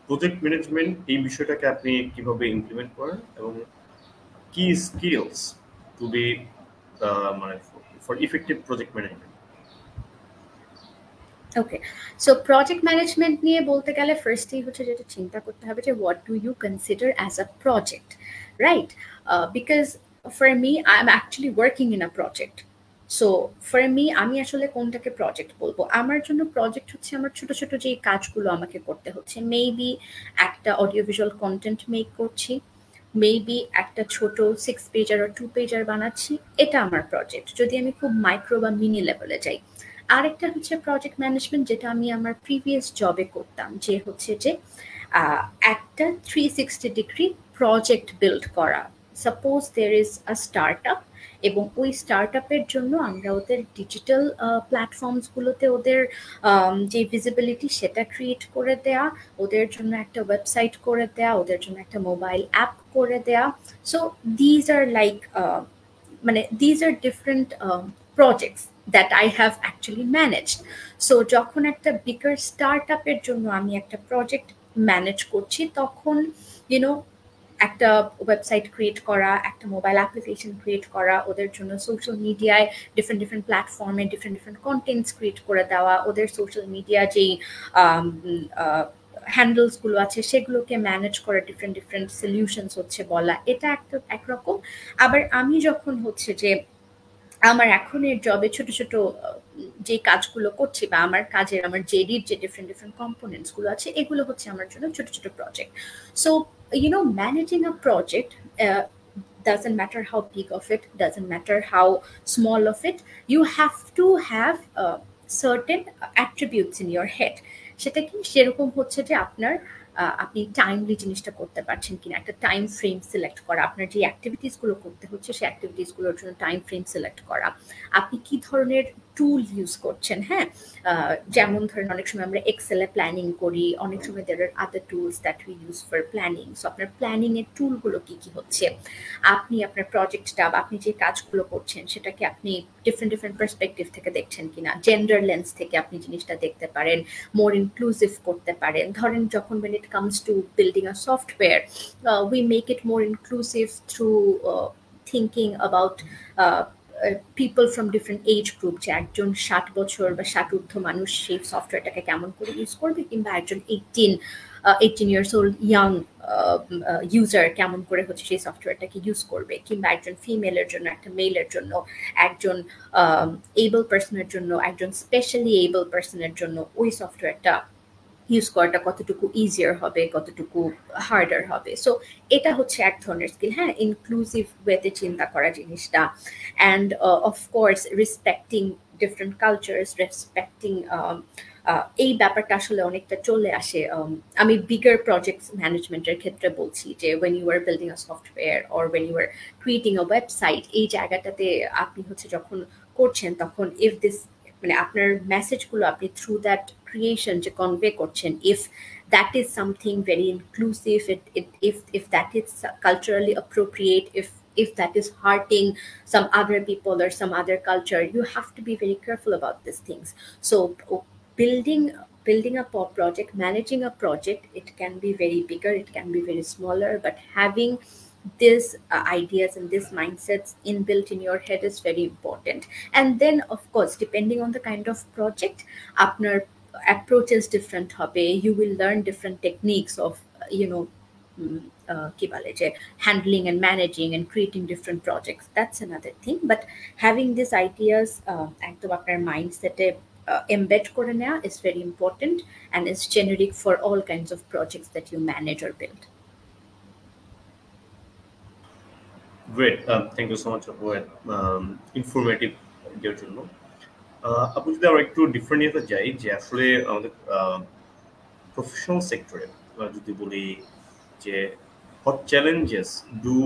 প্রজেক্ট ম্যানেজমেন্ট এই বিষয়টাকে আপনি কিভাবে ইমপ্লিমেন্ট করেন এবং কি skills to be for effective project management. Okay, so project management নিয়ে বলতে গেলে ফার্স্টলি হচ্ছে যেটা চিন্তা করতে হবে যে what do you consider as a project, right? Because for me I am actually working in a project. So for me আমি আসলে কোনটাকে প্রজেক্ট বলবো? আমার জন্য প্রজেক্ট হচ্ছে আমার ছোট ছোট যে কাজগুলো আমাকে করতে হচ্ছে। মেবি একটা অডিও ভিজুয়াল কন্টেন্ট মেক করছি, মেবি একটা ছোট 6 পেজার or 2 পেজার বানাচ্ছি, এটা আমার প্রজেক্ট যদি আমি খুব মাইক্রো বা মিনি লেভেলে যাই। আরেকটা হচ্ছে প্রজেক্ট ম্যানেজমেন্ট, যেটা আমি আমার প্রিভিয়াস জবে করতাম, যে হচ্ছে যে একটা 360 ডিগ্রি প্রজেক্ট বিল্ড করা। Suppose there is a start up, এবং ওই স্টার্ট আপের জন্য আমরা ওদের ডিজিটাল প্ল্যাটফর্মসগুলোতে ওদের যে ভিজিবিলিটি সেটা ক্রিয়েট করে দেয়া, ওদের জন্য একটা ওয়েবসাইট করে দেয়া, ওদের জন্য একটা মোবাইল অ্যাপ করে দেয়া। So these are like these are different projects that I have actually managed. So যখন একটা bigger startup এর জন্য আমি একটা project manage করছি, তখন একটা ওয়েবসাইট ক্রিয়েট করা, একটা মোবাইল অ্যাপ্লিকেশন ক্রিয়েট করা, ওদের জন্য সোশ্যাল মিডিয়ায় ডিফারেন্ট প্ল্যাটফর্মে ডিফারেন্ট কন্টেন্টস ক্রিয়েট করে দেওয়া, ওদের সোশ্যাল মিডিয়া যেই হ্যান্ডেলস গুলো আছে সেগুলোকে ম্যানেজ করা, ডিফারেন্ট সলিউশনস হচ্ছে বলা, এটা একটা একরকম। আবার আমি যখন হচ্ছে যে আমার এখনের জবে ছোট ছোট যে কাজগুলো করছি বা আমার কাজের আমার জেডির যে ডিফারেন্ট কম্পোনেন্টস গুলো আছে, এগুলো হচ্ছে আমার জন্য ছোট ছোট project. So managing a project doesn't matter how big of it, doesn't matter how small of it, you have to have certain attributes in your head। সেটা কি, সেরকম হচ্ছে যে আপনি টাইমলি জিনিসটা করতে পারছেন কিনা, একটা টাইম ফ্রেম সিলেক্ট করা, আপনার যে অ্যাক্টিভিটিস গুলো করতে হচ্ছে সেই অ্যাক্টিভিটিস গুলোর জন্য টাইম ফ্রেম সিলেক্ট করা, আপনি কি ধরনের টুল ইউজ করছেন। হ্যাঁ, যেমন ধরেন অনেক সময় আমরা এক্সেলে প্ল্যানিং করি, অনেক সময় there are other tools that we use for planning। So আপনার প্ল্যানিং এর টুলগুলো কি কি হচ্ছে, আপনি আপনার প্রজেক্টটা বা আপনি যে কাজগুলো করছেন সেটাকে আপনি ডিফারেন্ট পার্সপেক্টিভ থেকে দেখছেন কিনা, জেন্ডার লেন্স থেকে আপনি জিনিসটা দেখতে পারেন, মোর ইনক্লুসিভ করতে পারেন। ধরেন যখন when it comes to building a software, we make it more inclusive through thinking about people from different age group, যে একজন 60 বছর বা 60 ঊর্ধ্ব মানুষ সেই সফটওয়্যারটাকে কেমন করে ইউজ করবে, কিংবা একজন 18 years old ইয়াং ইউজার কেমন করে হচ্ছে সেই সফটওয়্যারটাকে ইউজ করবে, কিংবা একজন ফিমেলের জন্য, একটা মেলের জন্য, একজন এবল পার্সনের জন্য, একজন স্পেশালি এবল পার্সনের জন্য ওই সফটওয়্যারটা ইউজ করাটা কতটুকু ইজিয়ার হবে, কতটুকু হার্ডার হবে। সো এটা হচ্ছে এক ধরনের স্কিল। হ্যাঁ, ইনক্লুসিভ ওয়েতে চিন্তা করা জিনিসটা, and of course respecting different cultures, respecting এই ব্যাপারটা আসলে অনেকটা চলে আসে। আমি বিগার প্রজেক্টস ম্যানেজমেন্টের ক্ষেত্রে বলছি যে when you are building a software or when you are creating a website, এই জায়গাটাতে আপনি হচ্ছে যখন করছেন তখন if this মানে আপনার মেসেজগুলো আপনি থ্রু দ্যাট ক্রিয়েশন যে কনভে করছেন, if that is something very inclusive, if that is culturally appropriate, if that is hurting some other people or some other culture, you have to be very careful about these things. So building a project, managing a project, it can be very bigger, it can be very smaller, but having these ideas and these mindsets inbuilt in your head is very important. And then of course, depending on the kind of project, আপনার approach is different হবে, you will learn different techniques of কি বলে যে handling and managing and creating different projects, that's another thing. But having these ideas একদম আপনার মাইন্ডসেটে embed করে নেওয়া is very important, and is generic for all kinds of projects that you manage or build. Great, thank you so much for informative এর জন্য। আপনি যদি আরো একটু ডিফারেন্ট ইয়েতে যাই, যে আসলে আমাদের প্রফেশনাল সেক্টরে যদি বলি যে what challenges do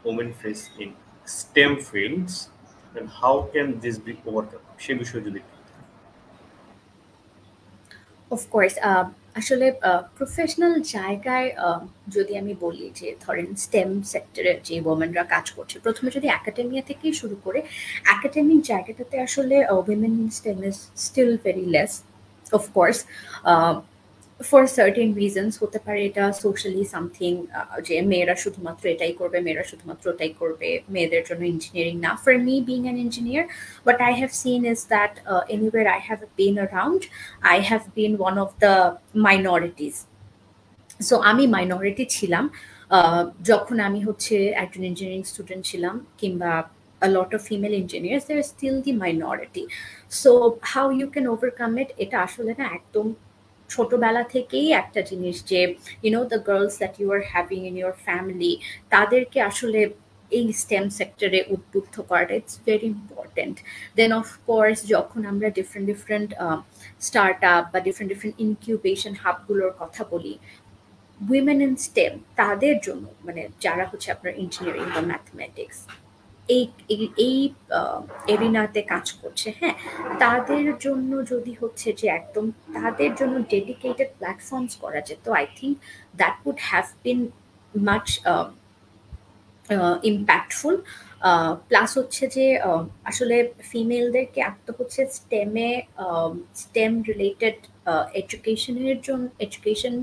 women face in STEM fields and how can this be overcome, সে বিষয়ে যদি অফ কোর্স আসলে প্রফেশনাল জায়গায় যদি আমি বলি যে ধরেন স্টেম সেক্টরে যে ওমেনরা কাজ করছে, প্রথমে যদি একাডেমিয়া থেকেই শুরু করে, একাডেমিক জায়গাটাতে আসলে women in STEM is still very less. Of course for certain reasons হতে পারে এটা সোশ্যালি সামথিং, যে মেয়েরা শুধুমাত্র এটাই করবে, মেয়েরা শুধুমাত্র ওটাই করবে, মেয়েদের জন্য ইঞ্জিনিয়ারিং না। For me being an engineer, what I have seen is that anywhere I have been around, I have been one of the minorities. So আমি মাইনরিটি ছিলাম যখন আমি হচ্ছে একজন ইঞ্জিনিয়ারিং স্টুডেন্ট ছিলাম, কিংবা a lot of female engineers, they're still the minority. So how you can overcome it, এটা আসলে না একদম ছোটবেলা থেকেই একটা জিনিস যে the girls that you are having in your family, তাদেরকে আসলে এই স্টেম সেক্টরে উদ্বুদ্ধ করাটা it's very important. Then of course যখন আমরা ডিফারেন্ট স্টার্ট আপ বা ডিফারেন্ট ইনকিউবেশন হাবগুলোর কথা বলি, উইমেন ইন স্টেম তাদের জন্য, মানে যারা হচ্ছে আপনার ইঞ্জিনিয়ারিং বা ম্যাথমেটিক্স এই এরিনাতে কাজ করছে, হ্যাঁ, তাদের জন্য যদি হচ্ছে যে একদম তাদের জন্য ডেডিকেটেড প্ল্যাটফর্মস করা যেত, I think that would have been much impactful. Plus হচ্ছে যে আসলে ফিমেলদেরকে এত হচ্ছে স্টেম রিলেটেড এডুকেশন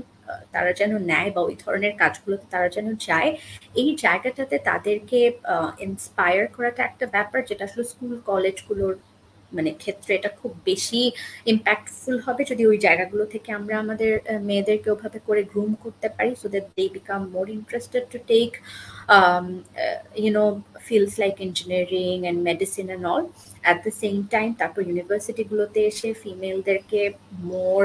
তারা যেন নেয় বা ওই ধরনের কাজগুলোতে তারা যেন যায়, এই জায়গাটাতে তাদেরকে ইন্সপায়ার করাটা একটা ব্যাপার যেটা আসলে স্কুল কলেজগুলোর মানে ক্ষেত্রে এটা খুব বেশি ইম্প্যাক্টফুল হবে যদি ওই জায়গাগুলো থেকে আমরা আমাদের মেয়েদেরকে ওভাবে করে গ্রুম করতে পারি, so that they become more interested to take fields like engineering and medicine and all. At the same time, তারপর ইউনিভার্সিটিগুলোতে এসে ফিমেলদেরকে মোর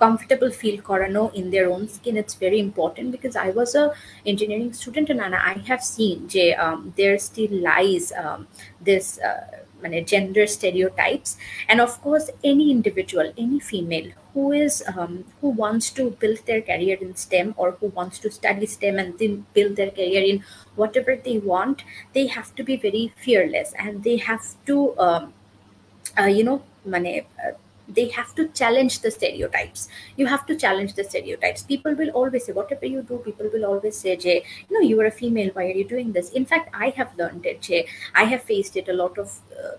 comfortable feel korano in their own skin. It's very important because I was a engineering student and I have seen যে there still lies this gender stereotypes, and of course any individual, any female who wants to build their career in STEM or who wants to study STEM and then build their career in whatever they want, they have to be very fearless and they have to they have to challenge the stereotypes. You have to challenge the stereotypes. People will always say, whatever you do, people will always say, Jay, you are a female, why are you doing this? In fact, I have learned it, Jay. I have faced it. A lot of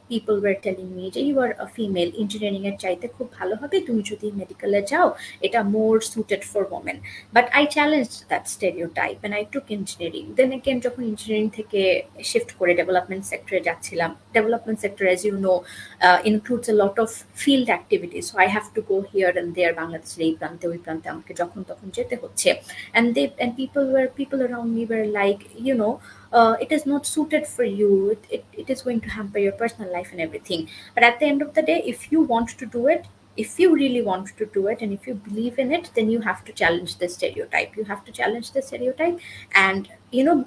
people were telling me, Jay, you are a female, engineering এর চাইতে খুব ভালো হবে, তুমি যদি মেডিকেলে যাও, এটা more suited for women. But I challenged that stereotype and I took engineering. Then again, যখন engineering থেকে shift করে development sector যাচ্ছিলাম, development sector, as you know, includes a lot of field activities. So I have to go here and there, বাংলাদেশের এই প্রান্তে ওই প্রান্তে আমাকে যখন তখন যেতে হচ্ছে, and people around me were like, it is not suited for you, it is going to hamper your personal life and everything. But at the end of the day, if you want to do it, if you really want to do it and if you believe in it, then you have to challenge the stereotype. You have to challenge the stereotype and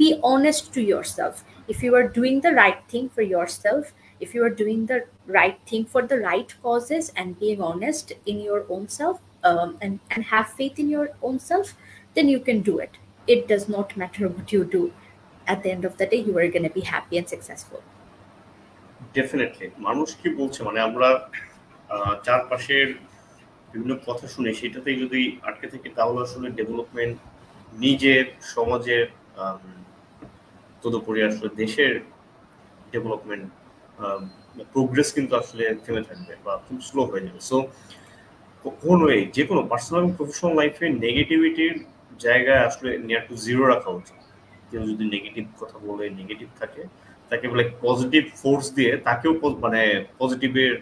be honest to yourself. If you are doing the right thing for yourself, if you are doing the right thing for the right causes and being honest in your own self, and have faith in your own self, then you can do it. It does not matter what you do. At the end of the day, you are going to be happy and successful. Definitely মানুষ কি বলছে আমরা চারপাশের বিভিন্ন কথা শুনে সেটাতেই যদি আটকে থাকি তাহলে আসলে ডেভেলপমেন্ট নিজের সমাজের তদুপরি আসলে দেশের ডেভেলপমেন্ট প্রোগ্রেস কিন্তু আসলে থেমে থাকবে বা খুব স্লো হয়ে যাবে। সো কখনোই যে কোনো পার্সোনাল এবং প্রফেশনাল লাইফে নেগেটিভিটির জায়গায় আসলে নিয়ার টু জিরো রাখা উচিত। কেউ যদি নেগেটিভ কথা বলে, নেগেটিভ থাকে, তাকে বলে পজিটিভ ফোর্স দিয়ে তাকেও পজিটিভের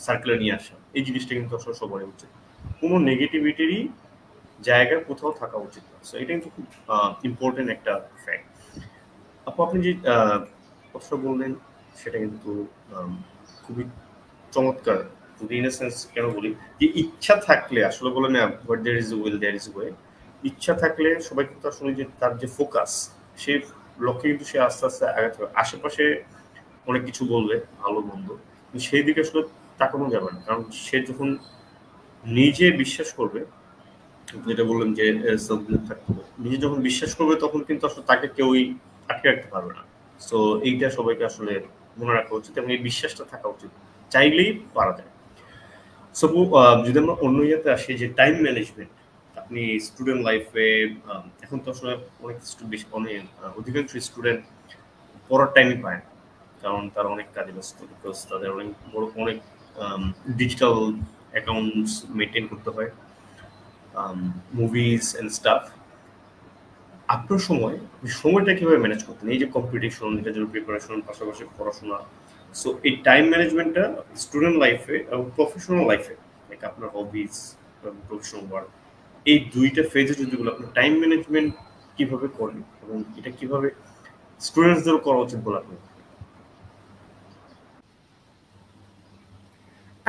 সার্কেলে নিয়ে আসা, এই জিনিসটা কিন্তু আসলে সবারই উচিত। কোনো নেগেটিভিটিরই জায়গা কোথাও থাকা উচিত না। সো এটা কিন্তু খুব ইম্পর্টেন্ট একটা ফ্যাক্ট। আপনি যে কথা বললেন সেটা কিন্তু খুবই চমৎকার। ইন এ সেন্স কেন বলি যে ইচ্ছা থাকলে আসলে বলে না, but there is a will there is a way. ইচ্ছা থাকলে সবাই কিন্তু আসলে যে তার যে ফোকাস, সেই লক্ষ্যে কিন্তু সে আস্তে আস্তে আগাতে হবে। আশেপাশে অনেক কিছু বলবে ভালো মন্দ, সেই দিকে আসলে তাকানো যাবে না, কারণ সে যখন নিজে বিশ্বাস করবে, যেটা বললাম যে সেলফ বিলিভ থাকতে হবে, নিজে যখন বিশ্বাস করবে তখন কিন্তু আসলে তাকে কেউই আটকে রাখতে পারবে না। সো এইটা সবাইকে আসলে মনে রাখা উচিত এবং এই বিশ্বাসটা থাকা উচিত, চাইলেই পারা যায়। সো যদি আমরা অন্য ইয়েতে আসি যে টাইম ম্যানেজমেন্ট, আপনি স্টুডেন্ট লাইফে এখন তো আসলে অনেক অধিকাংশ স্টুডেন্ট পড়ার টাইমই পায় না, কারণ তারা অনেক কাজে ব্যস্ত, বিকজ তাদের অনেক ডিজিটাল অ্যাকাউন্টস মেনটেন করতে হয়, মুভিজ অ্যান্ড স্টাফ। আপনার সময়টা কিভাবে ম্যানেজ করতেন? এই যে কম্পিটিশন, এটার জন্য প্রিপারেশন, পাশাপাশি পড়াশোনা, সো এই টাইম ম্যানেজমেন্টটা স্টুডেন্ট লাইফে এবং প্রফেশনাল লাইফে, লাইক আপনার হবিজ এবং প্রফেশনাল ওয়ার্ক, এই দুইটা ফেজে যদি আপনার টাইম ম্যানেজমেন্ট কিভাবে করেন এবং এটা কিভাবে স্টুডেন্টসদেরও করা উচিত বলে আপনি?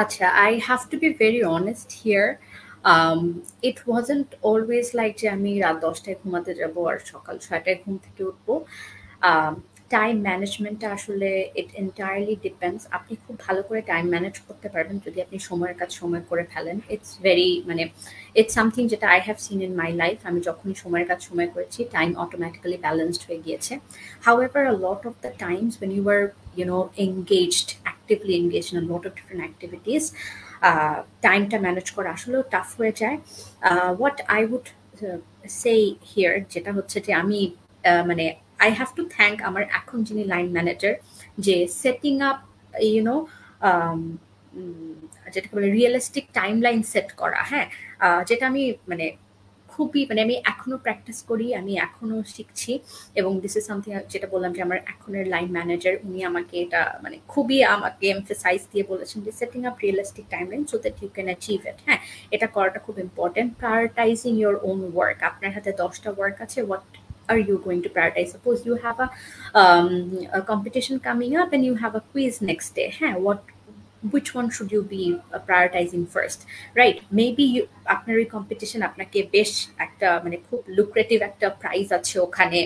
Acha, I have to be very honest here. It wasn't always like যে আমি রাত 10টায় ঘুমাতে যাব আর সকাল 6টায় ঘুম থেকে উঠবো। টাইম ম্যানেজমেন্টটা আসলে ইট এন্টায়ারলি ডিপেন্ডস। আপনি খুব ভালো করে টাইম ম্যানেজ করতে পারবেন যদি আপনি সময়ের কাজ সময় করে ফেলেন। ইটস সামথিং যেটা I have seen in my life. আমি যখনই সময়ের কাজ সময় করেছি, টাইম অটোমেটিক্যালি ব্যালেন্সড হয়ে গিয়েছে। However, a lot of the times when you were actively engaged in a lot of different activities, টাইমটা ম্যানেজ করা আসলে টাফ হয়ে যায়। What I would say here যেটা হচ্ছে যে আমি আই হ্যাভ টু থ্যাঙ্ক আমার এখন যিনি লাইন ম্যানেজার, যে সেটিং আপ ইউনো যেটাকে বলে রিয়েলিস্টিক টাইম লাইন সেট করা, হ্যাঁ, যেটা আমি মানে খুবই মানে আমি এখনো প্র্যাকটিস করি, আমি এখনো শিখছি। এবং দিস ইজ সামথিং যেটা বললাম যে আমার এখনের লাইন ম্যানেজার উনি আমাকে এটা মানে খুবই আমাকে এমফেসাইজ দিয়ে বলেছেন যে setting up realistic time line so that you can achieve it. হ্যাঁ, এটা করাটা খুব important. Prioritising your own work, আপনার হাতে 10টা ওয়ার্ক আছে, what are you going to prioritize? Suppose you have a competition coming up and you have a quiz next day. Huh? Which one should you be prioritizing first, right? Maybe you আপনার ওই competition আপনাকে বেশ একটা মানে খুব lucrative একটা prize আছে ওখানে,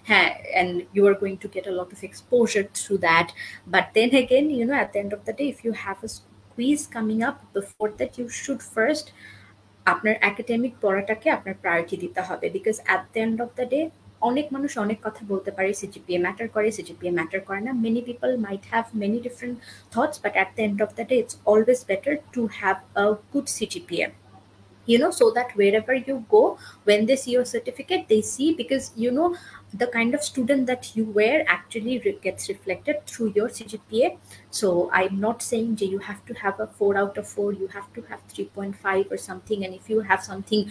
হ্যাঁ, and you are going to get a lot of exposure through that. But then again, you know, at the end of the day, if you have a quiz coming up before that, you should first আপনার academic পড়াটাকে আপনার priority দিতে হবে। Because at the end of the day অনেক মানুষ অনেক কথা বলতে পারে, সিজিপিএ ম্যাটার করে, সিজিপিএ ম্যাটার করে না। Many people might have many different thoughts, but at the end of the day it's always better to have a good CGPA, you know, so that wherever you go, when they see your certificate, they see, because you know the kind of student that you were actually gets reflected through your CGPA. So I'm not saying that you have to have a 4 out of 4, you have to have 3.5 or something, and if you have something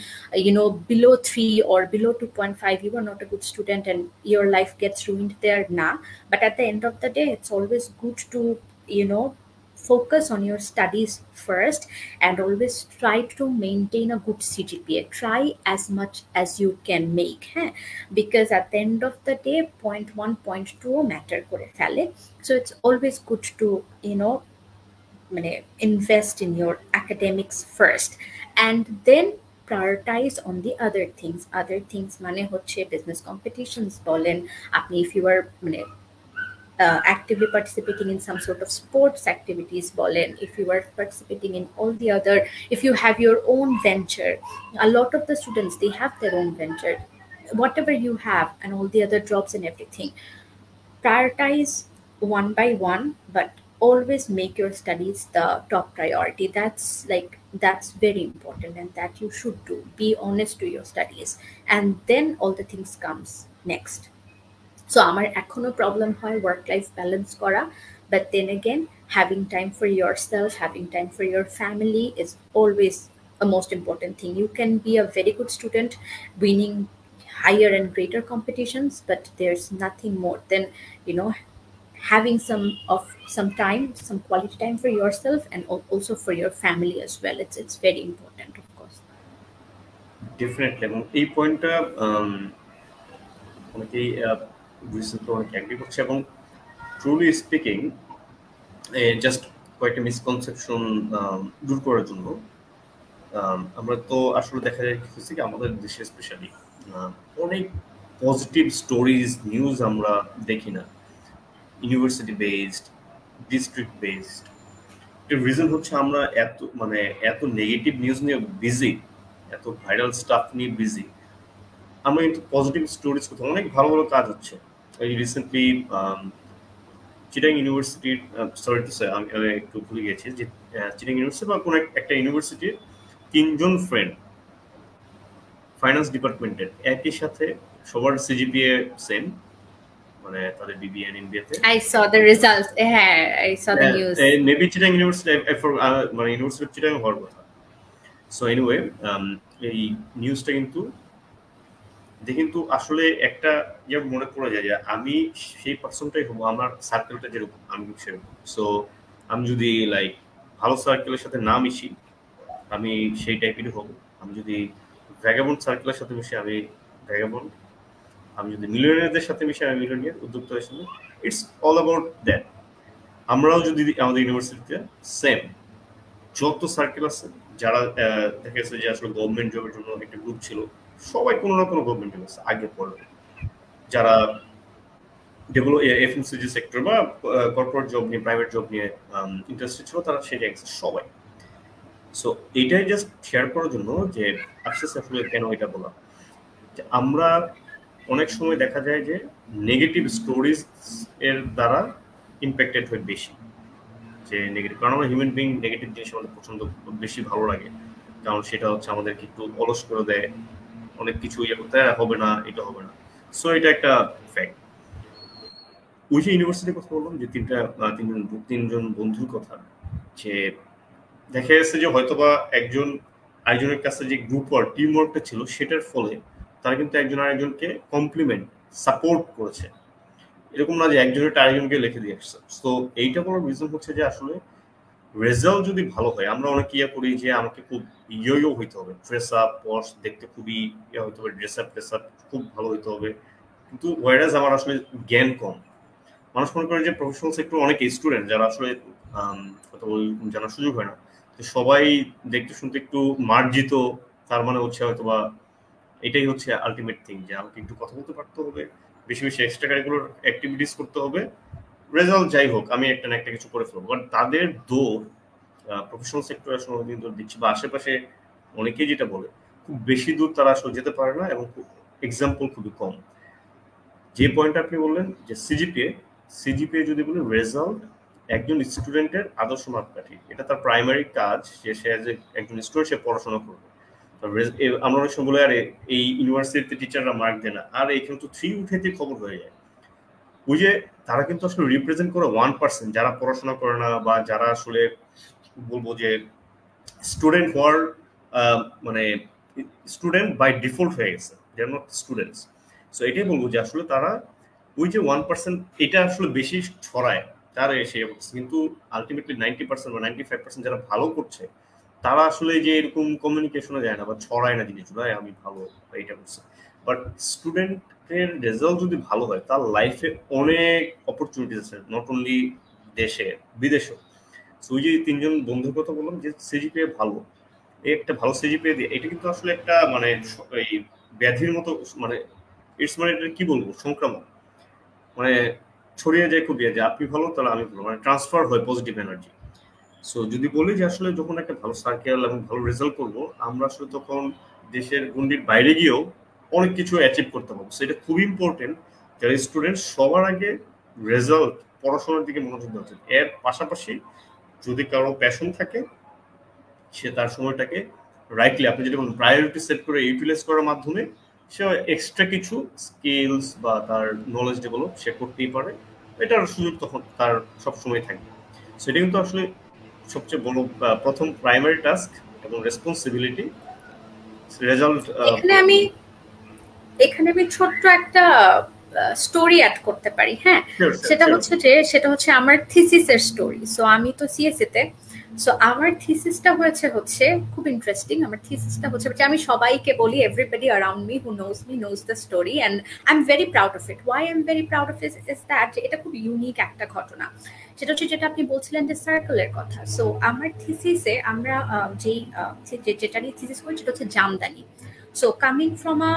you know below 3 or below 2.5, you are not a good student and your life gets ruined there. Nah, but at the end of the day, it's always good to, you know, focus on your studies first and always try to maintain a good CGPA. Try as much as you can make, because at the end of the day, 0.1, 0.2 matter kore fele. So it's always good to, you know, invest in your academics first and then prioritize on the other things. Other things mane hocche business competitions bolen, apni if you are actively participating in some sort of sports activities bolen, if you are participating in all the other, if you have your own venture, a lot of the students, they have their own venture, whatever you have, and all the other jobs and everything, prioritize one by one, but always make your studies the top priority. That's very important, and that you should do. Be honest to your studies, and then all the things comes next. So আমার এখনো problem হয় work life balance করা, but then again having time for yourself, having time for your family is always a most important thing. You can be a very good student winning higher and greater competitions, but there's nothing more than, you know, having some time, some quality time for yourself and also for your family as well. It's very important, of course. Definitely, এবং এই পয়েন্টটা অনেকেই recently অনেক agree করছে, এবং truly speaking just কয়েকটা misconception দূর করার জন্য আমরা তো আসলে দেখা যায় কি আমাদের দেশে স্পেশালি অনেক পজিটিভ স্টোরিজ নিউজ আমরা দেখি না, ইউনিভার্সিটি বেসড, ডিস্ট্রিক্ট বেসড। এর রিজন হচ্ছে আমরা এত নেগেটিভ নিউজ নিয়ে বিজি, এত ভাইরাল স্টাফ নিয়ে বিজি, আমরা কিন্তু পজিটিভ স্টোরিজ কোথাও অনেক ভালো ভালো কাজ হচ্ছে। এই রিসেন্টলি চিটাং ইউনিভার্সিটির, সরি টু সে আমি একটু ভুলে গেছি, যে চিটাং ইউনিভার্সিটি বা কোনো একটা ইউনিভার্সিটির 3 জন ফ্রেন্ড ফাইন্যান্স ডিপার্টমেন্টের, একই সাথে সবার সিজিপিএ সেম, মানে তাদের বিবিএ এন্ড এমবিএতে। I saw the results. I saw the news. Maybe Chittagong university, মানে ইউনিভার্সিটি চিটাং হওয়ার কথা। সো এনিওয়ে, এই নিউজটা কিন্তু আসলে একটা ইয়ে মনে পড়ে যায় যে আমি সেই পার্সনটাই হবো, আমার সার্কেলটা যেরকম আমি সেরকম। সো আমি যদি লাইক ভালো সার্কেলের সাথে না মিশি, আমি সেই টাইপেরই হবো। আমি যদি ভ্যাগাবন্ড সার্কেলের সাথে মিশি, আমি ভ্যাগাবন্ড। আমি যদি মিলিয়নিয়ারদের সাথে মিশি, আমি মিলিয়নিয়ার, উদ্যোক্তাদের সাথে। It's all about that. আমরাও যদি আমাদের ইউনিভার্সিটিতে সেম যত সার্কেল আছে, যারা দেখা গেছে যে আসলে গভর্নমেন্ট জবের জন্য একটা গ্রুপ ছিল, সবাই কোনো না কোনো গভর্নমেন্ট জব আছে আগে পড়বে, যারা ডেভেলপ এফএমসিজি সেক্টর বা কর্পোরেট জব নিয়ে, প্রাইভেট জব নিয়ে ইন্টারেস্টেড ছিল, তারা সেটাই আছে সবাই। সো এইটাই জাস্ট শেয়ার করার জন্য যে আসলে কেন এটা বলা, যে আমরা অনেক সময় দেখা যায় যে নেগেটিভ স্টোরিজ এর দ্বারা ইম্প্যাক্টেড হয় বেশি, যে নেগেটিভ, কারণ আমরা হিউম্যান বিং নেগেটিভ জিনিস আমাদের পছন্দ বেশি ভালো লাগে, কারণ সেটা হচ্ছে আমাদেরকে একটু অলস করে দেয়, অনেক কিছু ইয়ে করতে হবে না, এটা হবে না। সো এটা একটা ফ্যাক্ট। ওই যে ইউনিভার্সিটির কথা বললাম যে তিনজন বন্ধুর কথা, যে দেখা যাচ্ছে যে হয়তোবা একজন আরেকজনের কাছে যে গ্রুপ ওয়ার্ক টিম ওয়ার্কটা ছিল সেটার ফলে তারা কিন্তু একজন আরেকজনকে কমপ্লিমেন্ট সাপোর্ট করেছে, এরকম না যে একজনের আরেকজনকে লিখে দিয়ে আসছে। তো এইটা বলার রিজন হচ্ছে যে আসলে রেজাল্ট যদি ভালো হয়, আমরা অনেক ইয়ে করি যে আমাকে খুব ইয়ো হইতে হবে, ড্রেস আপ পশ দেখতে খুবই ইয়ে হইতে হবে, ড্রেস আপ খুব ভালো হইতে হবে, কিন্তু ওয়াইরাজ আমার আসলে জ্ঞান কম। মানুষ মনে করে যে প্রফেশনাল সেক্টর অনেক স্টুডেন্ট যারা আসলে কথা জানার সুযোগ হয় না, তো সবাই দেখতে শুনতে একটু মার্জিত, তার মানে হচ্ছে হয়তো বা এটাই হচ্ছে আলটিমেট থিং, যে আমাকে একটু কথা বলতে পারতে হবে, বেশি বেশি এক্সট্রা কারিকুলার অ্যাক্টিভিটিস করতে হবে, রেজাল্ট যাই হোক আমি একটা না একটা কিছু করে ফেলবো। কারণ তাদের দৌড় প্রফেশনাল সেক্টর আসলে অনেকদিন দৌড় দিচ্ছে, বা আশেপাশে অনেকেই যেটা বলে খুব বেশি দূর তারা আসলে যেতে পারে না, এবং এক্সাম্পল খুবই কম। যে পয়েন্ট আপনি বললেন যে সিজিপিএ যদি বলি রেজাল্ট একজন স্টুডেন্টের আদর্শ মাপকাঠি, এটা তার প্রাইমারি কাজ, যে সে একজন স্টুডেন্ট সে পড়াশোনা করবে। আমরা অনেক সময় বলে আরে এই ইউনিভার্সিটিতে টিচাররা মার্ক দেয় না, আর এখানে তো 3 উঠেতে খবর হয়ে যায়। ওই যে তারা কিন্তু আসলে রিপ্রেজেন্ট করে 1% যারা পড়াশোনা করে না, বা যারা আসলে বলবো যে স্টুডেন্ট হওয়ার মানে স্টুডেন্ট বাই ডিফল্ট হয়ে গেছে, দে আর নট স্টুডেন্টস। সো এটাই বলবো যে আসলে তারা ওই যে 1% এটা আসলে বেশি ছড়ায় তারা এসে, কিন্তু আলটিমেটলি 90% বা 95% যারা ভালো করছে তারা আসলে যে এরকম কমিউনিকেশনে যায় না বা ছড়ায় না জিনিসগুলো, আমি ভালো এটা করছে। বাট স্টুডেন্টের রেজাল্ট যদি ভালো হয় তার লাইফে অনেক অপরচুনিটিস আছে, নট অনলি দেশে বিদেশেও। সো ওই যে তিনজন বন্ধুর কথা বললাম যে সিজিপিএ ভালো, এই একটা ভালো সিজিপিএ দিয়ে এটা কিন্তু আসলে একটা মানে এই ব্যাধির মতো, মানে ইটস মানে এটা কি বলবো সংক্রামক, মানে ছড়িয়ে যায় খুব যে আপনি ভালো তাহলে আমি ভালো, মানে ট্রান্সফার হয় পজিটিভ এনার্জি। সো যদি বলি যে আসলে যখন একটা ভালো সার্কেল এবং ভালো রেজাল্ট করবো, আমরা আসলে তখন দেশের গণ্ডির বাইরে গিয়েও অনেক কিছু অ্যাচিভ করতে পারবো। সেটা খুব ইম্পর্টেন্ট, যারা স্টুডেন্ট সবার আগে রেজাল্ট পড়াশোনার দিকে মনোযোগ দেওয়া উচিত। এর পাশাপাশি যদি কারো প্যাশন থাকে সে তার সময়টাকে রাইটলি আপনি যেটা বলুন প্রায়োরিটি সেট করে ইউটিলাইজ করার মাধ্যমে সে এক্সট্রা কিছু স্কিলস বা তার নলেজ ডেভেলপ সে করতেই পারে, এটার সুযোগ তখন তার সবসময় থাকবে। সেটা কিন্তু আসলে সবচেয়ে বড় প্রথম প্রাইমারি টাস্ক এবং রেসপন্সিবিলিটি রেজাল্ট। এখানে আমি ছোট্ট একটা স্টোরি অ্যাড করতে পারি। হ্যাঁ, সেটা হচ্ছে আমার থিসিসের স্টোরি। সো আমি তো সিএসসি তে, সো আমার থিসিসটা হচ্ছে খুব ইন্টারেস্টিং। আমার থিসিসটা হচ্ছে যে আমি সবাইকে বলি, everybody around me who knows me knows the story, and I am very proud of it. Why I am very proud of is that এটা খুব ইউনিক একটা ঘটনা। সেটা হচ্ছে যেটা আপনি বলছিলেন যে সার্কেলের কথা। সো আমার থিসিসে আমরা যেটা নিয়ে থিসিস করি সেটা হচ্ছে Jamdani. So coming from a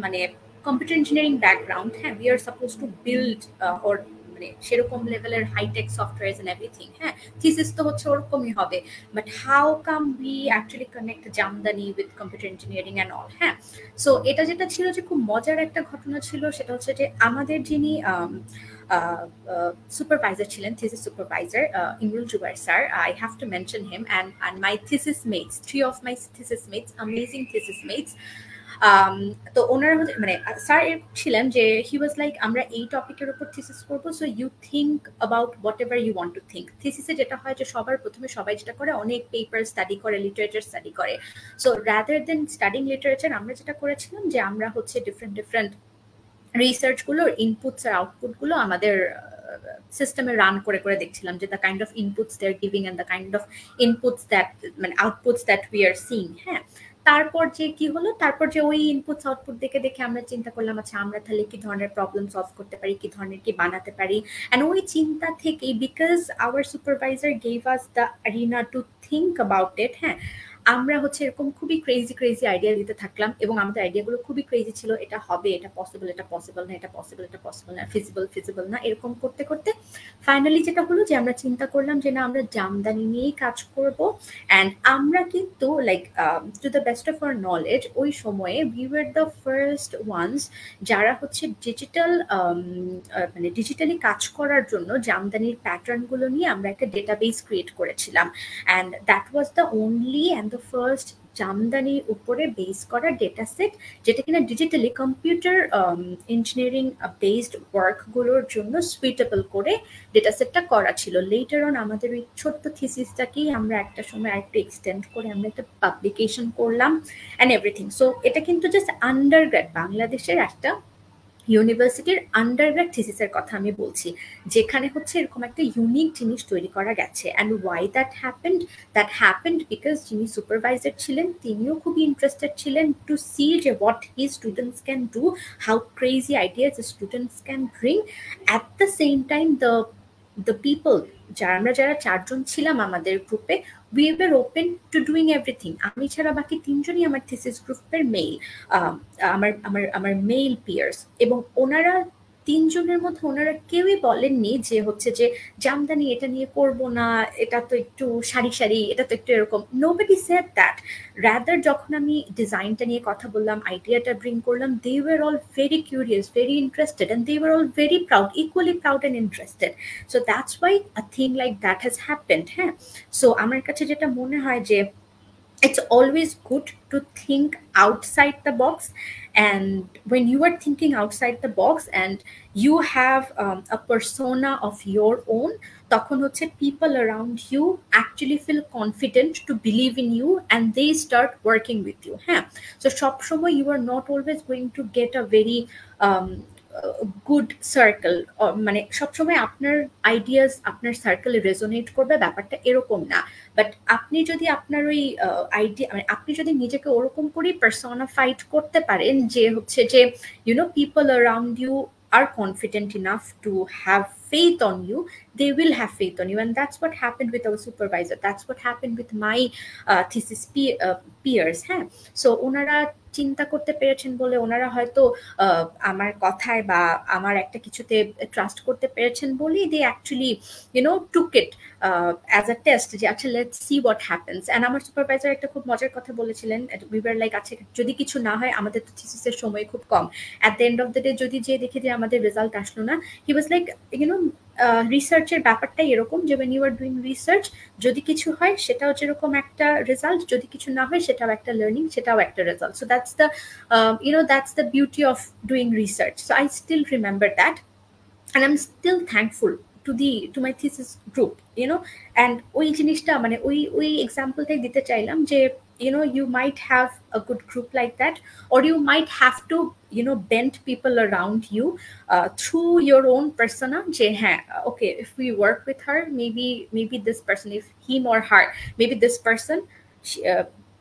মানে কম্পিউটার ইঞ্জিনিয়ারিং ব্যাকগ্রাউন্ড, হ্যাঁ, we are suppose to build or মানে সেরকম লেভেলের হাইটেক সফটওয়্যারস এন্ড এভরিথিং। হ্যাঁ, থিসিস তো হচ্ছে ওরকমই হবে, but how come we actually connect Jamdani with computer engineering and all. হ্যাঁ, সো এটা যেটা ছিল যে খুব মজার একটা ঘটনা ছিল, সেটা হচ্ছে যে আমাদের যিনি supervisor ছিলেন, thesis supervisor, Imrul Jubair sir. I have to mention him, and my thesis mates, 3 of my thesis mates, amazing thesis mates. তো ওনারা মানে স্যার ছিলেন যে হি ওয়াজ লাইক আমরা এই টপিকের উপর থিসিস করবো, so you think about whatever you want to think. থিসিসে যেটা হয় যে সবার প্রথমে সবাই যেটা করে অনেক পেপার স্টাডি করে, লিটারেচার স্টাডি করে। So rather than studying literature আমরা যেটা করেছিলাম যে আমরা হচ্ছে ডিফারেন্ট রিসার্চ গুলোর ইনপুটস আর আউটপুট গুলো আমাদের সিস্টেমে রান করে করে দেখছিলাম যে the kind of inputs they are giving and the kind of inputs that মানে outputs that we are seeing. হ্যাঁ, তারপর যে কি হলো, তারপর যে ওই ইনপুটস আউটপুট দেখে দেখে আমরা চিন্তা করলাম আচ্ছা আমরা তাহলে কি ধরনের প্রবলেম সলভ করতে পারি, কি ধরনের কি বানাতে পারি। এন্ড ওই চিন্তা থেকেই, because our supervisor gave us the arena to think about it, হ্যাঁ, আমরা হচ্ছে এরকম খুবই ক্রেজি আইডিয়া দিতে থাকলাম, এবং আমাদের আইডিয়াগুলো খুবই ক্রেজি ছিল। এটা হবে, এটা পসিবল না, এটা পসিবল না, ফিজিবল না, এরকম করতে করতে ফাইনালি যেটা হলো যে আমরা চিন্তা করলাম যে না, আমরা জামদানি নিয়েই কাজ করব। অ্যান্ড আমরা কিন্তু like to the best of our knowledge ওই সময়ে we were the first ones যারা হচ্ছে মানে ডিজিটালি কাজ করার জন্য জামদানির প্যাটার্নগুলো নিয়ে আমরা একটা ডেটাবেস ক্রিয়েট করেছিলাম। And that was the only and the first জামদানির উপরে বেস করা ডেটা সেট, যেটা কিনা ডিজিটালি কম্পিউটার ইঞ্জিনিয়ারিং বেসড ওয়ার্কগুলোর জন্য সুইটেবল করে ডেটা সেটটা করা ছিল। লেটার অন আমাদের ওই ছোট্ট থিসিসটাকেই আমরা একটা সময় আরেকটু এক্সটেন্ড করে আমরা একটা পাবলিকেশন করলাম অ্যান্ড এভরিথিং। সো এটা কিন্তু জাস্ট আন্ডারগ্রেড, বাংলাদেশের একটা ইউনিভার্সিটির আন্ডারগ্রেড থিসিসের কথা আমি বলছি, যেখানে হচ্ছে এরকম একটা ইউনিক জিনিস তৈরি করা গেছে। And why that happened because যিনি সুপারভাইজার ছিলেন তিনিও খুবই ইন্টারেস্টেড ছিলেন টু সি যে what his students can do, how crazy ideas students can bring. At the same time the people, আমরা যারা 4 জন ছিলাম আমাদের গ্রুপে, we were open to doing everything. আমি ছাড়া বাকি 3 জনই আমার থিসিস গ্রুপের মেল, আমার মেল পিয়ার্স, এবং ওনারা 3 জনের মধ্যে ওনারা কেউই বলেননি যে হচ্ছে যে জামদানি এটা নিয়ে করব না, এটা তো একটু সারি সারি, এটা তো একটু এরকম। Nobody said that. রাদার যখন আমি ডিজাইনটা নিয়ে কথা বললাম, আইডিয়াটা ব্রিং করলাম, they were all very curious, very interested, and they were all very proud, equally proud and interested. So that's why a thing like that has happened. হ্যাঁ, so আমার কাছে যেটা মনে হয় যে it's always good to think outside the box, and when you are thinking outside the box and you have a persona of your own, তখন হচ্ছে people around you actually feel confident to believe in you and they start working with you. হ্যাঁ, so সবসময় you are not always going to get a very good circle, মানে সবসময় আপনার ideas আপনার সার্কেলে resonate করবে, ব্যাপারটা এরকম না। বাট আপনি যদি আপনার ওই আইডিয়া, মানে আপনি যদি নিজেকে ওরকম করেই পার্সোনাফাইড করতে পারেন যে হচ্ছে যে people around you are confident enough to have faith on you, they will have faith on you. And that's what happened with our supervisor, that's what happened with my thesis peers. হ্যাঁ, so ওনারা চিন্তা করতে পেরেছেন বলে, ওনারা হয়তো আমার কথায় বা আমার একটা কিছুতে ট্রাস্ট করতে পেরেছেন বলেই they actually took it as a test, যে আচ্ছা let's see what happens. And আমার সুপারভাইজার একটা খুব মজার কথা বলেছিলেন, উই ওয়ার লাইক আচ্ছা যদি কিছু না হয়, আমাদের তো থিসিসের সময় খুব কম, at the end of the day যদি যে দেখে যে আমাদের রেজাল্ট আসলো না, হি ওয়াজ লাইক রিসার্চের ব্যাপারটাই এরকম যে when you are doing research, যদি কিছু হয় সেটাও যেরকম একটা রেজাল্ট, যদি কিছু না হয় সেটাও একটা লার্নিং, সেটাও একটা result. So that's the that's the beauty of doing research. So I still remember that, and I'm still thankful to my thesis group, and ওই জিনিসটা মানে ওই এক্সাম্পলটাই দিতে চাইলাম যে you might have a good group like that, or you might have to bend people around you through your own persona, je okay, if we work with her, maybe this person, if him or her, maybe this person,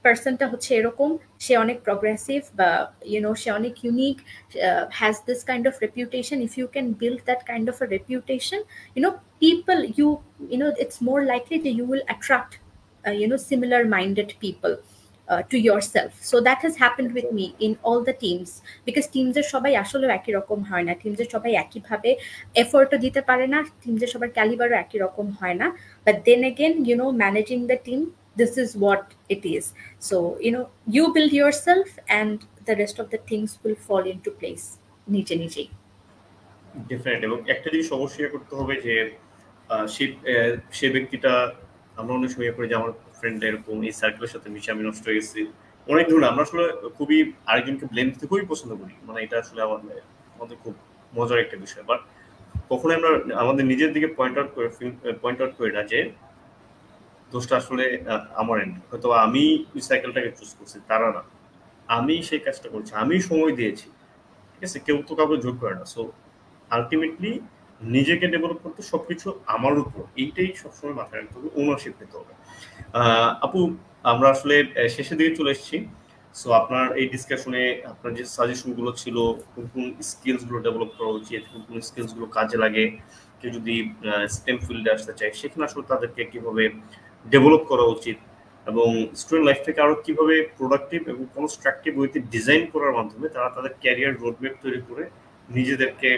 পার্সনটা হচ্ছে এরকম, সে অনেক progressive বা সে অনেক unique, has this kind of reputation. If you can build that kind of a reputation, people, it's more likely that you will attract similar minded people to yourself. So that has happened with me in all the teams, because teams এর সবাই আসলে একই রকম হয় না, teams এর সবাই একই ভাবে এফোর্টও দিতে পারে না, teams এর সবার ক্যালিবারও একই রকম হয় না। But then again, managing the team, this is what it is. So you build yourself and the rest of the things will fall into place নিজে নিজেই। ডেফিনেটলি। এবং একটা জিনিস অবশ্যই করতে হবে যে সে ব্যক্তিটা, আমরা অনেক সময় করে যে আমার ফ্রেন্ড এরকম এই সার্কেলের সাথে মিশে আমি নষ্ট হয়ে গেছি, অনেক ধরনের আমরা আসলে খুবই আরেকজনকে ব্লেম দিতে খুবই পছন্দ করি, মানে এটা আসলে আমাদের খুব মজার একটা বিষয়। বাট কখনো আমরা আমাদের নিজের দিকে পয়েন্ট আউট করি না যে দোষটা আসলে আমার এন্ড, হয়তো আমি ওই সাইকেলটাকে চুজ করছি, তারা না, আমি সেই কাজটা করছি, আমি সময় দিয়েছি, ঠিক আছে, কেউ তো কাউকে জোর করে না। সো আলটিমেটলি নিজেকে ডেভেলপ করতে সবকিছু আমার উপর, এইটাই সবসময় মাথায় রাখতে হবে, ওনারশিপ নিতে হবে। আপু, আমরা আসলে শেষের দিকে চলে এসেছি। সো আপনার এই ডিসকাশনে আপনার যে সাজেশনগুলো ছিল, কোন কোন স্কিলসগুলো ডেভেলপ করা উচিত, কোন কোন স্কিলসগুলো কাজে লাগে, কেউ যদি স্টেম ফিল্ডে আসতে চায় সেখানে আসলে তাদেরকে কিভাবে ডেভেলপ করা উচিত, এবং স্টুডেন্ট লাইফ থেকে আরো কিভাবে প্রোডাক্টিভ এবং কনস্ট্রাকটিভ ওয়েতে ডিজাইন করার মাধ্যমে তারা তাদের ক্যারিয়ার রোডম্যাপ তৈরি করে নিজেদেরকে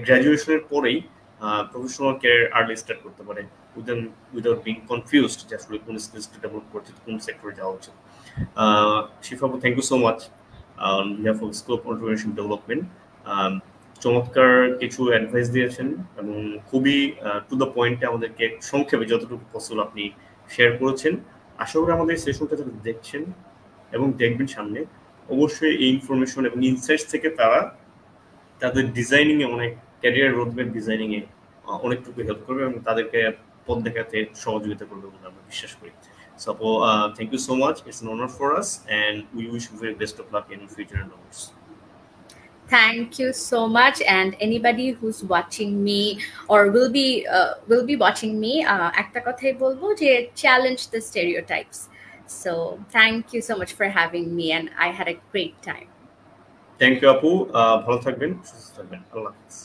গ্র্যাজুয়েশনের পরেই প্রফেশনাল ক্যারিয়ার আর্লি স্টার্ট করতে পারে, উইদাউট বিং কনফিউজড যে আসলে কোন স্কিলসটা ডেভেলপ করছে, কোন সেক্টরে যাওয়া উচিত। শিফা আপু, thank you so much on behalf of school of entrepreneurship development. চমৎকার কিছু অ্যাডভাইস দিয়েছেন এবং খুবই টু দ্য পয়েন্টে আমাদেরকে সংক্ষেপে যতটুকু পসিবল আপনি শেয়ার করেছেন। আশা করি আমাদের সেশনটা যারা দেখছেন এবং দেখবেন সামনে অবশ্যই এই ইনফরমেশন এবং ইনসাইটস থেকে তারা তাদের ডিজাইনিং এ অনেক ক্যারিয়ার রোডম্যাপ ডিজাইনিং এ অনেকটুকু হেল্প করবে এবং তাদেরকে পথ দেখাতে সহযোগিতা করবে বলে আমরা বিশ্বাস করি। So thank you so much. It's an honor for us, and we wish you very best of luck in future endeavors. Thank you so much. And anybody who's watching me or will be watching me, একটা কথাই বলবো যে challenge the stereotypes. So thank you so much for having me, and I had a great time. Thank you, আপু। ভালো থাকবেন, সুস্থ থাকবেন। আল্লাহ হাফেজ।